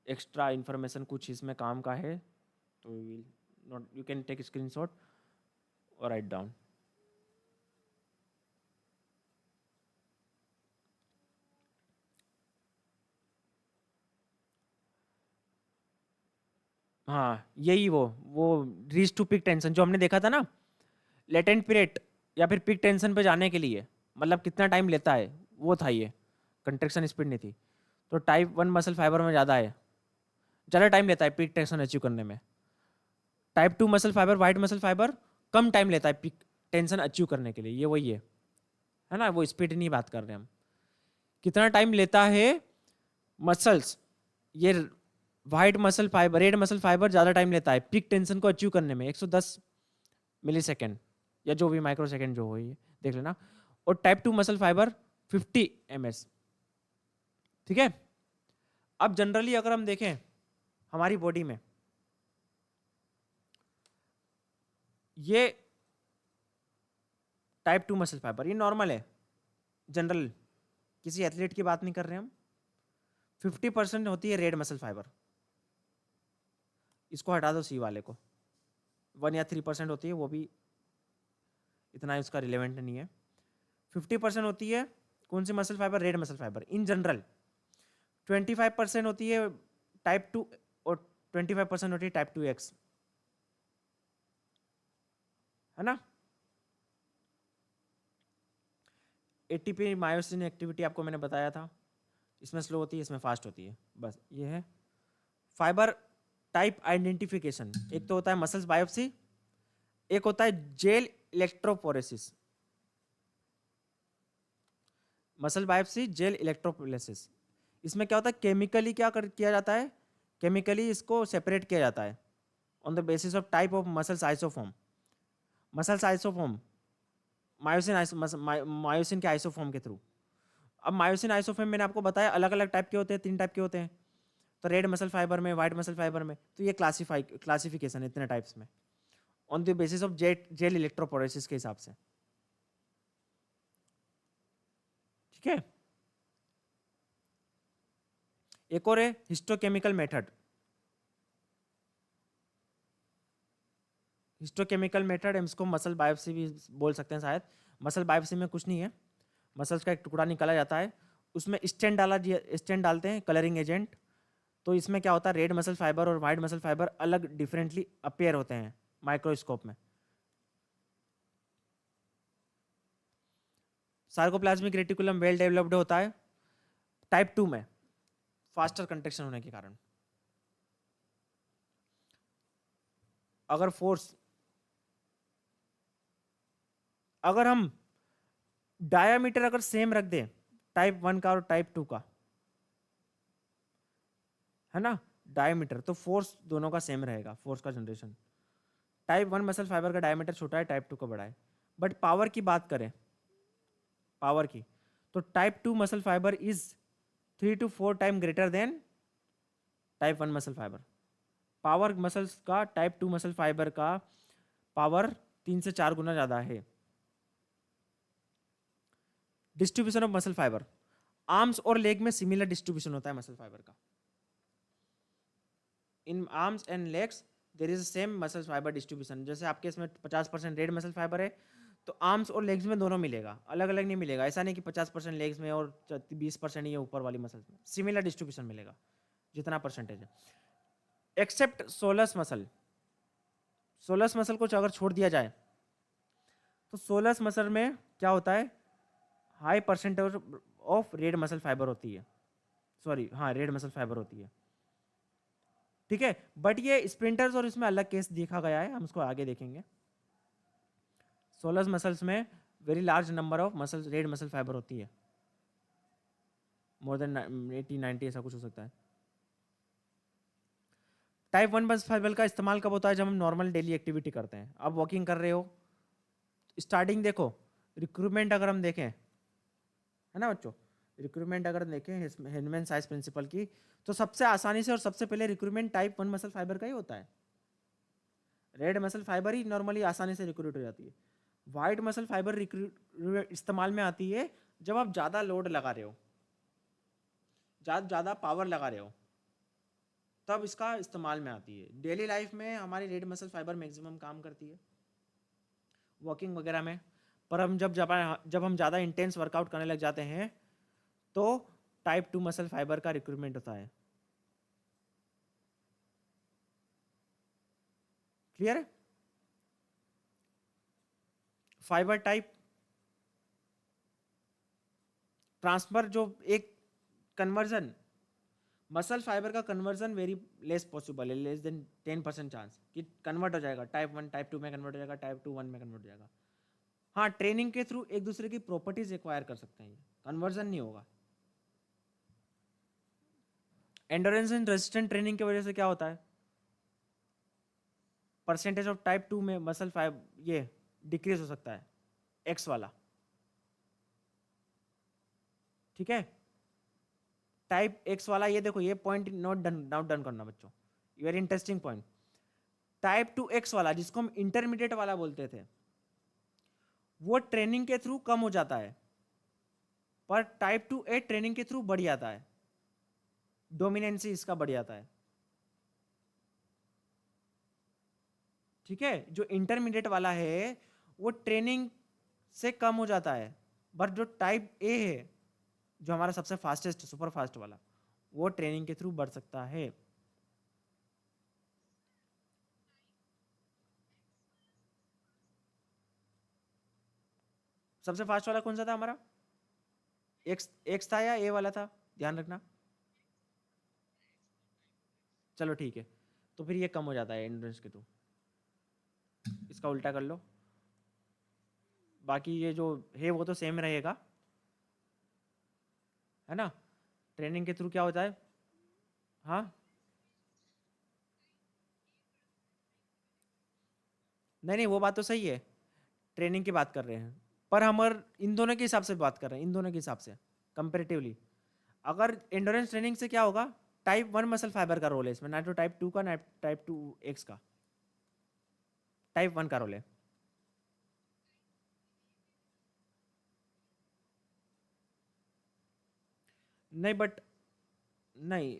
एक्स्ट्रा इन्फॉर्मेशन कुछ इसमें काम का है, तो will not, you can take screenshot और राइट डाउन। हाँ यही वो रीच टू पिक टेंशन जो हमने देखा था ना, लेटेंट पीरियड या फिर पिक टेंशन पे जाने के लिए मतलब कितना टाइम लेता है, वो था ये, कंट्रेक्शन स्पीड नहीं थी। तो टाइप 1 मसल फाइबर में ज़्यादा है, ज़्यादा टाइम लेता है पिक टेंशन अचीव करने में। Type 2 muscle fibre, white muscle fibre कम टाइम लेता है पिक टेंशन अचीव करने के लिए, ये वही है ना, वो स्पीड नहीं बात कर रहे हम। कितना टाइम लेता है मसल्स, ये white muscle fibre, red muscle fibre ज़्यादा टाइम लेता है पिक टेंशन को अचीव करने में, 110 मिलीसेकेंड या जो भी माइक्रो सेकेंड जो हो, ये देख लेना। और टाइप 2 मसल फाइबर 50 ms, ठीक है। अब जनरली अगर हम देखें हमारी बॉडी में, ये टाइप 2 मसल फाइबर ये नॉर्मल है, जनरल, किसी एथलीट की बात नहीं कर रहे हम। 50% होती है रेड मसल फाइबर, इसको हटा दो सी वाले को, 1 या 3% होती है, वो भी इतना इसका रिलेवेंट नहीं है। 50% होती है कौन सी muscle fibre, red muscle fibre in general. 25% होती है टाइप 2 और 25% होती है टाइप 2X, है ना। एटीपी मायोसिन एक्टिविटी आपको मैंने बताया था, इसमें स्लो होती है, इसमें फास्ट होती है, बस ये है। फाइबर टाइप आइडेंटिफिकेशन, एक तो होता है मसल्स बायोप्सी, एक होता है जेल इलेक्ट्रोपोरेसिस। मसल बायोप्सी, जेल इलेक्ट्रोपोरेसिस, इसमें क्या होता है, केमिकली किया जाता है, केमिकली इसको सेपरेट किया जाता है on the basis of type of muscles isoform. Muscles isoform myosin के आइसोफॉर्म के थ्रू। अब मायोसिन आइसोफॉर्म मैंने आपको बताया अलग अलग टाइप के होते हैं, 3 टाइप के होते हैं, तो रेड मसल फाइबर में, वाइट मसल फाइबर में, तो ये क्लासिफिकेशन इतने टाइप्स में on the basis of gel electrophoresis के हिसाब से, ठीक है। एक और है हिस्टोकेमिकल मेथड। हिस्टोकेमिकल मेथड हम इसको मसल बायोप्सी भी बोल सकते हैं शायद। मसल बायोप्सी में कुछ नहीं है, मसल्स का एक टुकड़ा निकाला जाता है, उसमें स्टेंट डालते हैं, कलरिंग एजेंट। तो इसमें क्या होता है, रेड मसल फाइबर और वाइट मसल फाइबर अलग डिफरेंटली अपीयर होते हैं माइक्रोस्कोप में। सार्कोप्लाज्मिक रेटिकुलम वेल डेवलप्ड होता है टाइप 2 में, फास्टर कंट्रैक्शन होने के कारण। अगर फोर्स, अगर हम डायामीटर अगर सेम रख दें टाइप 1 का और टाइप 2 का, है ना, डायमीटर, तो फोर्स दोनों का सेम रहेगा, फोर्स का जनरेशन। टाइप 1 मसल फाइबर का डायमीटर छोटा है, टाइप 2 का बड़ा है। बट पावर की बात करें, पावर की, तो type 2 muscle fibre is 3 to 4 time greater than type 1 muscle fibre. Power muscles का टाइप 2 मसल फाइबर का पावर 3 से 4 गुना ज़्यादा है। Distribution of muscle fibre, arms और लेग में सिमिलर डिस्ट्रीब्यूशन होता है मसल फाइबर का। In arms and legs there is same muscle fibre distribution. जैसे आपके इसमें 50% रेड मसल फाइबर है, तो आर्म्स और लेग्स में दोनों मिलेगा, अलग अलग नहीं मिलेगा। ऐसा नहीं कि 50% लेग्स में और 20% ही ऊपर वाली मसल्स में, सिमिलर डिस्ट्रीब्यूशन मिलेगा जितना परसेंटेज है। एक्सेप्ट सोलस मसल, सोलस मसल को अगर छोड़ दिया जाए तो सोलस मसल में क्या होता है, high percentage of red muscle fibre होती है, सॉरी हाँ रेड मसल फाइबर होती है, ठीक है। बट ये स्प्रिंटर्स और इसमें अलग केस देखा गया है, हम उसको आगे देखेंगे। सोलस मसल्स में very large number of muscles, red muscle fibre होती है, मोर देन 80-90 ऐसा कुछ हो सकता है। टाइप 1 मसल फाइबर का इस्तेमाल कब होता है, जब हम नॉर्मल डेली एक्टिविटी करते हैं। अब वॉकिंग कर रहे हो, स्टार्टिंग देखो, रिक्रूटमेंट अगर हम देखें, है ना बच्चों, रिक्रूटमेंट अगर देखें हेनमैन साइज प्रिंसिपल की, तो सबसे आसानी से और सबसे पहले रिक्रूटमेंट टाइप 1 मसल फाइबर का ही होता है। रेड मसल फाइबर ही नॉर्मली आसानी से रिक्रूट हो जाती है। वाइट मसल फाइबर इस्तेमाल में आती है जब आप ज़्यादा लोड लगा रहे हो, ज़्यादा पावर लगा रहे हो, तब इसका इस्तेमाल में आती है। डेली लाइफ में हमारी रेड मसल फाइबर मैक्सिमम काम करती है वॉकिंग वगैरह में। पर हम जब हम ज़्यादा इंटेंस वर्कआउट करने लग जाते हैं तो टाइप 2 मसल फाइबर का रिक्रूटमेंट होता है। क्लियर है? फाइबर टाइप ट्रांसफर, जो एक कन्वर्जन, मसल फाइबर का कन्वर्जन वेरी लेस पॉसिबल है, लेस देन 10% चांस कि कन्वर्ट हो जाएगा, टाइप 1 टाइप 2 में कन्वर्ट हो जाएगा, टाइप 2 1 में कन्वर्ट हो जाएगा। हाँ, ट्रेनिंग के थ्रू एक दूसरे की प्रॉपर्टीज एक्वायर कर सकते हैं, कन्वर्जन नहीं होगा। एंडोरेंस एंड रेजिस्टेंट ट्रेनिंग की वजह से क्या होता है, परसेंटेज ऑफ टाइप 2 में मसल फाइबर ये डिक्रीज हो सकता है, एक्स वाला। ठीक है, टाइप एक्स वाला, ये देखो ये पॉइंट नोट डन करना बच्चों, very interesting point. Type 2 x वाला जिसको हम इंटरमीडिएट वाला बोलते थे, वो ट्रेनिंग के थ्रू कम हो जाता है, पर टाइप 2 ए ट्रेनिंग के थ्रू बढ़ जाता है, डोमिनेंसी इसका बढ़ जाता है। ठीक है, जो इंटरमीडिएट वाला है वो ट्रेनिंग से कम हो जाता है, बट जो टाइप ए है, जो हमारा सबसे फास्टेस्ट सुपर फास्ट वाला, वो ट्रेनिंग के थ्रू बढ़ सकता है। सबसे फास्ट वाला कौन सा था हमारा? एक्स एक्स था या ए वाला था, ध्यान रखना। चलो ठीक है, तो फिर ये कम हो जाता है एंड्योरेंस के थ्रू, इसका उल्टा कर लो। बाकी ये जो है वो तो सेम रहेगा, है ना। ट्रेनिंग के थ्रू क्या होता है? हाँ, नहीं नहीं, वो बात तो सही है, ट्रेनिंग की बात कर रहे हैं, पर हम और इन दोनों के हिसाब से बात कर रहे हैं, इन दोनों के हिसाब से कंपेरेटिवली। अगर एंडोरेंस ट्रेनिंग से क्या होगा, टाइप 1 मसल फाइबर का रोल है इसमें, ना तो टाइप 2 का, ना टाइप 2 एक्स का, टाइप 1 का रोल है। नहीं बट, नहीं,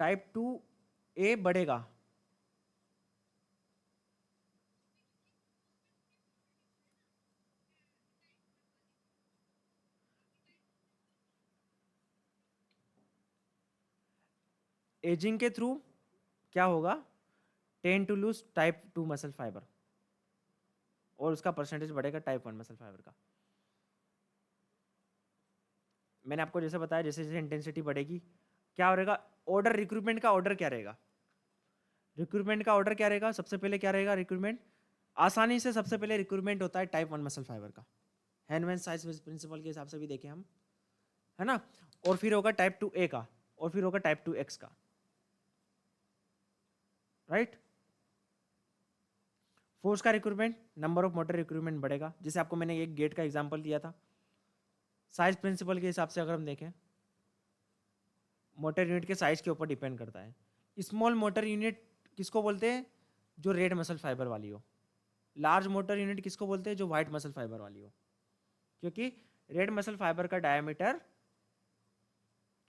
टाइप 2 ए बढ़ेगा। एजिंग के थ्रू क्या होगा, tend to lose type 2 muscle fibre, और उसका परसेंटेज बढ़ेगा टाइप 1 मसल फाइबर का। मैंने आपको जैसे बताया, जैसे जैसे इंटेंसिटी बढ़ेगी क्या हो रहेगा, ऑर्डर, रिक्रूटमेंट का ऑर्डर क्या रहेगा, रिक्रूटमेंट का ऑर्डर क्या रहेगा, सबसे पहले क्या रहेगा रिक्रूटमेंट, आसानी से सबसे पहले रिक्रूटमेंट होता है टाइप 1 मसल फाइबर का, हैनमैन साइज प्रिंसिपल के हिसाब से भी देखें हम, है ना। और फिर होगा टाइप 2 ए का, और फिर होगा टाइप 2 एक्स का, राइट। फोर्स का recruitment, number of motor recruitment बढ़ेगा, जैसे आपको मैंने एक गेट का एग्जांपल दिया था। साइज प्रिंसिपल के हिसाब से अगर हम देखें, मोटर यूनिट के साइज के ऊपर डिपेंड करता है। स्मॉल मोटर यूनिट किसको बोलते हैं, जो रेड मसल फाइबर वाली हो। लार्ज मोटर यूनिट किसको बोलते हैं, जो वाइट मसल फाइबर वाली हो, क्योंकि रेड मसल फाइबर का डायमीटर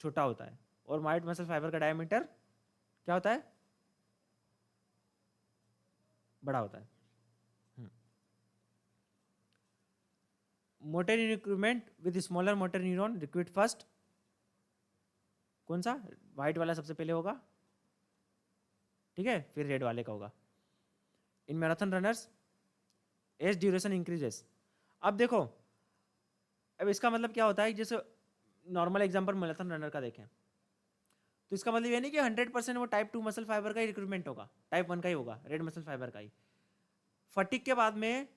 छोटा होता है और वाइट मसल फाइबर का डायमीटर क्या होता है, बड़ा होता है। Motor recruitment with smaller motor neuron recruit first, कौन सा, वाइट वाला सबसे पहले होगा, ठीक है, फिर रेड वाले का होगा। In marathon runners as duration increases. अब देखो, अब इसका मतलब क्या होता है, जैसे नॉर्मल एग्जांपल मैराथन रनर का देखें, तो इसका मतलब ये नहीं कि 100% वो टाइप 2 मसल फाइबर का ही रिक्रूटमेंट होगा, टाइप 1 का ही होगा, रेड मसल फाइबर का ही। फटिक के बाद में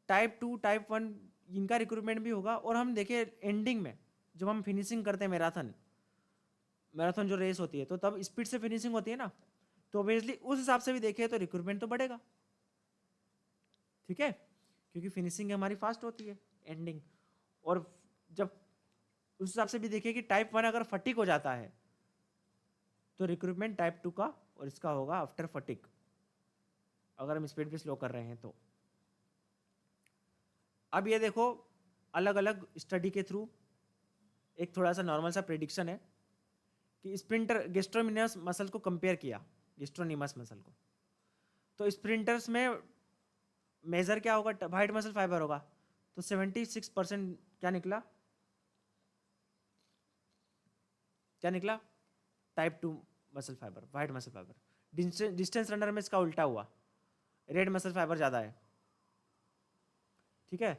टाइप 2 टाइप 1 इनका रिक्रूटमेंट भी होगा। और हम देखें एंडिंग में जब हम फिनिशिंग करते हैं मैराथन, मैराथन जो रेस होती है, तो तब स्पीड से फिनिशिंग होती है ना, तो ऑब्वियसली उस हिसाब से भी देखें तो रिक्रूटमेंट तो बढ़ेगा, ठीक है, क्योंकि फिनिशिंग हमारी फास्ट होती है। एंडिंग। और जब उस हिसाब से भी देखिए कि टाइप 1 अगर फटिक हो जाता है तो रिक्रूटमेंट टाइप 2 का और इसका होगा आफ्टर फटिक, अगर हम स्पीड भी स्लो कर रहे हैं तो। अब ये देखो अलग अलग स्टडी के थ्रू एक थोड़ा सा नॉर्मल सा प्रेडिक्शन है कि स्प्रिंटर गेस्ट्रोनिमस मसल को कंपेयर किया, गेस्ट्रोनिमस मसल को, तो स्प्रिंटर्स में मेजर क्या होगा, वाइट मसल फाइबर होगा, तो 76% क्या निकला, क्या निकला, type 2 muscle fibre, white muscle fibre. Distance runner में इसका उल्टा हुआ, रेड मसल फाइबर ज़्यादा है, ठीक है।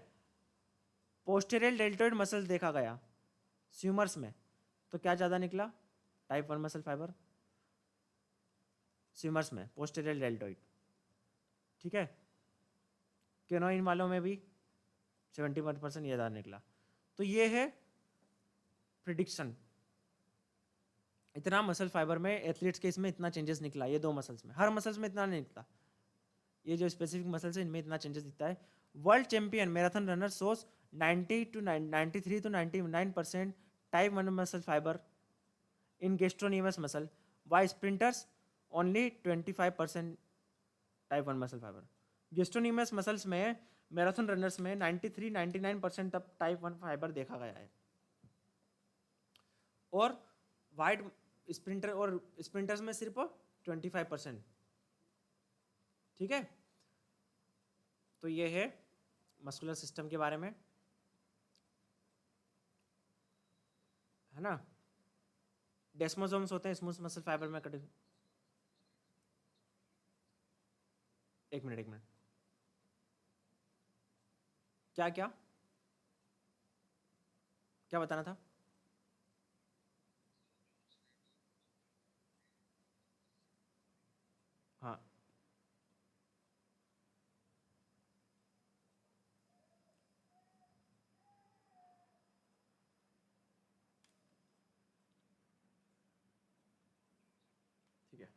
पोस्टेरियल डेल्टोइड मसल देखा गया स्विमर्स में, तो क्या ज़्यादा निकला, टाइप 1 मसल फाइबर स्विमर्स में, पोस्टेरियल डेल्टोइड, ठीक है। केनोइन वालों में भी 71% ये ज़्यादा निकला। तो ये है प्रिडिक्शन, इतना मसल फाइबर में एथलीट्स के इसमें इतना चेंजेस निकला, ये 2 मसल्स में, हर मसल्स में इतना नहीं निकला, ये जो स्पेसिफिक मसल्स है इनमें इतना चेंजेस दिखता है। World champion marathon runner shows 93 to 99% type 1 muscle fibre in gastrocnemius muscle, why sprinters only 25% type 1 muscle fibre. Gastrocnemius muscles में मैराथन रनर्स में 93-99% तक टाइप 1 फाइबर देखा गया है, और वाइड स्प्रिंटर और स्प्रिंटर्स में सिर्फ 25%, ठीक है। तो ये है मस्कुलर सिस्टम के बारे में, है ना। डेस्मोसोम्स होते हैं स्मूथ मसल फाइबर में कटे। एक मिनट, एक मिनट, क्या क्या क्या बताना था। हाँ, ठीक है।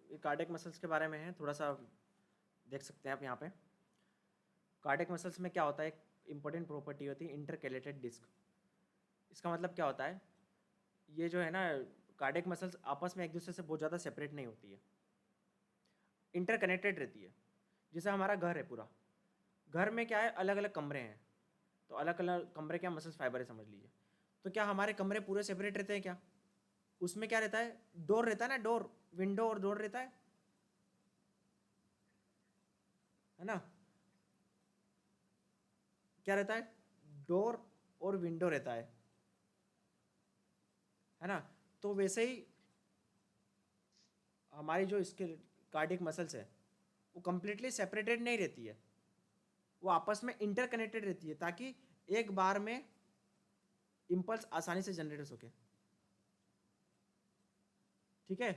ये कार्डियक मसल्स के बारे में है, थोड़ा सा देख सकते हैं आप यहाँ पे। कार्डियक मसल्स में क्या होता है, एक इंपॉर्टेंट प्रॉपर्टी होती है इंटरकैलेटेड डिस्क। इसका मतलब क्या होता है, ये जो है ना कार्डियक मसल्स आपस में एक दूसरे से बहुत ज़्यादा सेपरेट नहीं होती है, इंटरकनेक्टेड रहती है। जैसे हमारा घर है पूरा, घर में क्या है, अलग अलग कमरे हैं, तो अलग अलग कमरे क्या मसल्स फाइबर है समझ लीजिए। तो क्या हमारे कमरे पूरे सेपरेट रहते हैं क्या, उसमें क्या रहता है, डोर रहता है ना, डोर, विंडो और डोर रहता है ना, क्या रहता है, डोर और विंडो रहता है ना। तो वैसे ही हमारी जो इसके कार्डियक मसल्स है वो कंप्लीटली सेपरेटेड नहीं रहती है, वो आपस में इंटरकनेक्टेड रहती है, ताकि एक बार में इम्पल्स आसानी से जनरेट हो सके, ठीक है।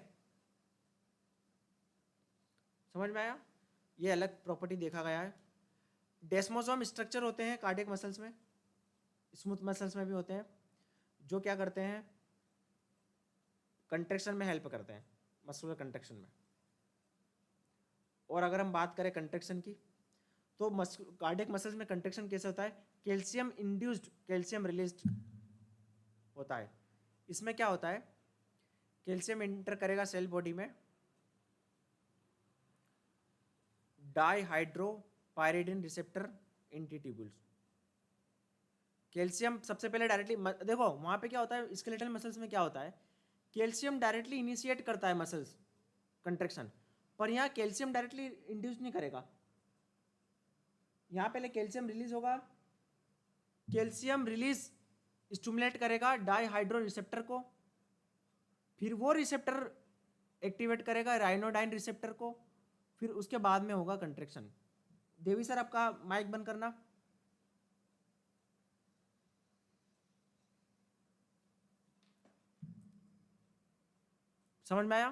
समझ में आया, ये अलग प्रॉपर्टी देखा गया है। डेस्मोसोम स्ट्रक्चर होते हैं कार्डियक मसल्स में, स्मूथ मसल्स में भी होते हैं, जो क्या करते हैं, कंट्रैक्शन में हेल्प करते हैं, मस्कुलर कंट्रैक्शन में। और अगर हम बात करें कंट्रैक्शन की, तो कार्डियक मसल्स में कंट्रैक्शन कैसे होता है, कैल्शियम इंड्यूस्ड कैल्शियम रिलीज्ड होता है। इसमें क्या होता है, कैल्शियम इंटर करेगा सेल बॉडी में dihydropyridine receptor in T tubules. Calcium सबसे पहले डायरेक्टली देखो वहां पे क्या होता है, स्केलेटल मसल्स में क्या होता है, कैल्शियम डायरेक्टली इनिशिएट करता है मसल्स कंट्रैक्शन, पर यहाँ कैल्शियम डायरेक्टली इंड्यूस नहीं करेगा, यहाँ पहले कैल्शियम रिलीज होगा, कैल्शियम रिलीज स्टिमुलेट करेगा डाईहाइड्रो रिसेप्टर को, फिर वो रिसेप्टर एक्टिवेट करेगा राइनोडाइन रिसेप्टर को, फिर उसके बाद में होगा कंट्रैक्शन। देवी सर आपका माइक बंद करना। समझ में आया।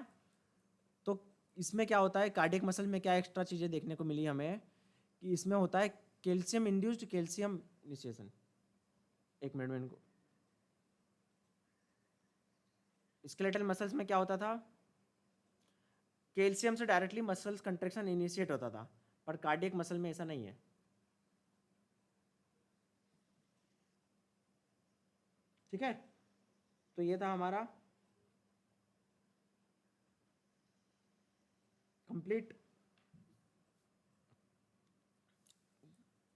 तो इसमें क्या होता है, कार्डियक मसल में क्या एक्स्ट्रा चीज़ें देखने को मिली हमें, कि इसमें होता है कैल्शियम इंड्यूस्ड कैल्शियम इनिशिएशन। एक मिनट में इनको, स्केलेटल मसल्स में क्या होता था, कैल्शियम से डायरेक्टली मसल्स कंट्रैक्शन इनिशिएट होता था, पर कार्डियक मसल में ऐसा नहीं है। ठीक है, तो ये था हमारा कंप्लीट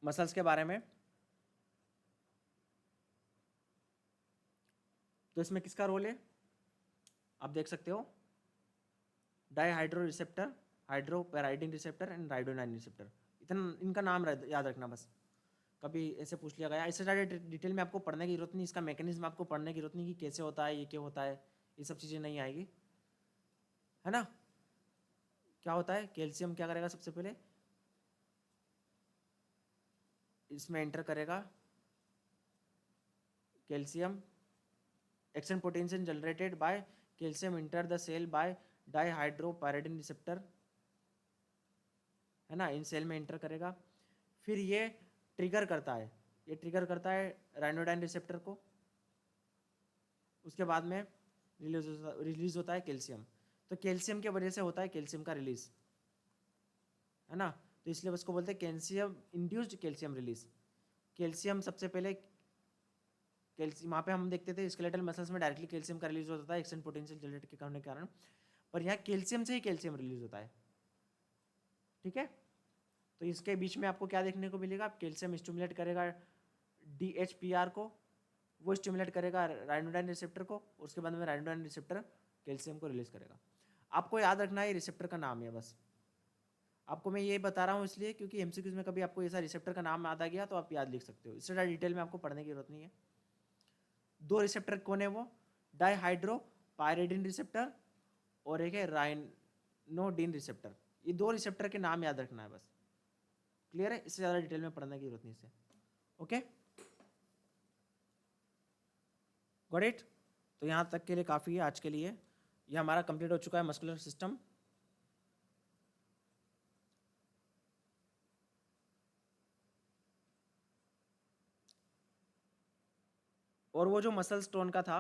मसल्स के बारे में। तो इसमें किसका रोल है आप देख सकते हो, dihydro receptor, hydropyridine receptor and ryanodine receptor. इतना इनका नाम याद रखना बस, कभी ऐसे पूछ लिया गया। इससे ज़्यादा डिटेल में आपको पढ़ने की जरूरत नहीं, इसका मैकेनिज्म आपको पढ़ने की जरूरत नहीं कि कैसे होता है, ये क्या होता है, ये सब चीज़ें नहीं आएगी, है ना। क्या होता है, कैल्शियम क्या करेगा सबसे पहले, इसमें एंटर करेगा calcium, action potential generated by calcium enter the cell by dihydropyridine receptor, है ना, इन सेल में एंटर करेगा। फिर ये ट्रिगर करता है, ये ट्रिगर करता है राइनोडाइन रिसेप्टर को, उसके बाद में रिलीज होता है कैल्शियम। तो कैल्शियम की वजह से होता है कैल्शियम का रिलीज, है ना, तो इसलिए उसको बोलते हैं calcium induced calcium release. Calcium सबसे पहले कैल्शियम, वहाँ पे हम देखते थे स्केलेटल मसल्स में डायरेक्टली कैल्शियम का रिलीज होता था एक्शन पोटेंशियल जनरेट के होने के कारण, पर यहाँ कैल्शियम से ही कैल्शियम रिलीज होता है। ठीक है, तो इसके बीच में आपको क्या देखने को मिलेगा, कैल्शियम स्टिमुलेट करेगा DHPR को, वो स्टिमुलेट करेगा राइनोडाइन रिसेप्टर को, उसके बाद में राइनोडाइन रिसेप्टर कैल्शियम को रिलीज करेगा। आपको याद रखना है रिसेप्टर का नाम है बस, आपको मैं ये बता रहा हूँ इसलिए क्योंकि MCQs में कभी आपको ऐसा रिसेप्टर का नाम याद आ गया तो आप याद लिख सकते हो, इससे ज़्यादा डिटेल में आपको पढ़ने की जरूरत नहीं है। दो रिसेप्टर कौन है वो, डाईहाइड्रोपायरिडिन रिसेप्टर और एक है राइनोडिन रिसेप्टर, ये दो रिसेप्टर के नाम याद रखना है बस, क्लियर है, इससे ज़्यादा डिटेल में पढ़ने की जरूरत नहीं है। Okay, got it. तो यहाँ तक के लिए काफ़ी है आज के लिए, ये हमारा कंप्लीट हो चुका है मस्कुलर सिस्टम। और वो जो मसल स्टोन का था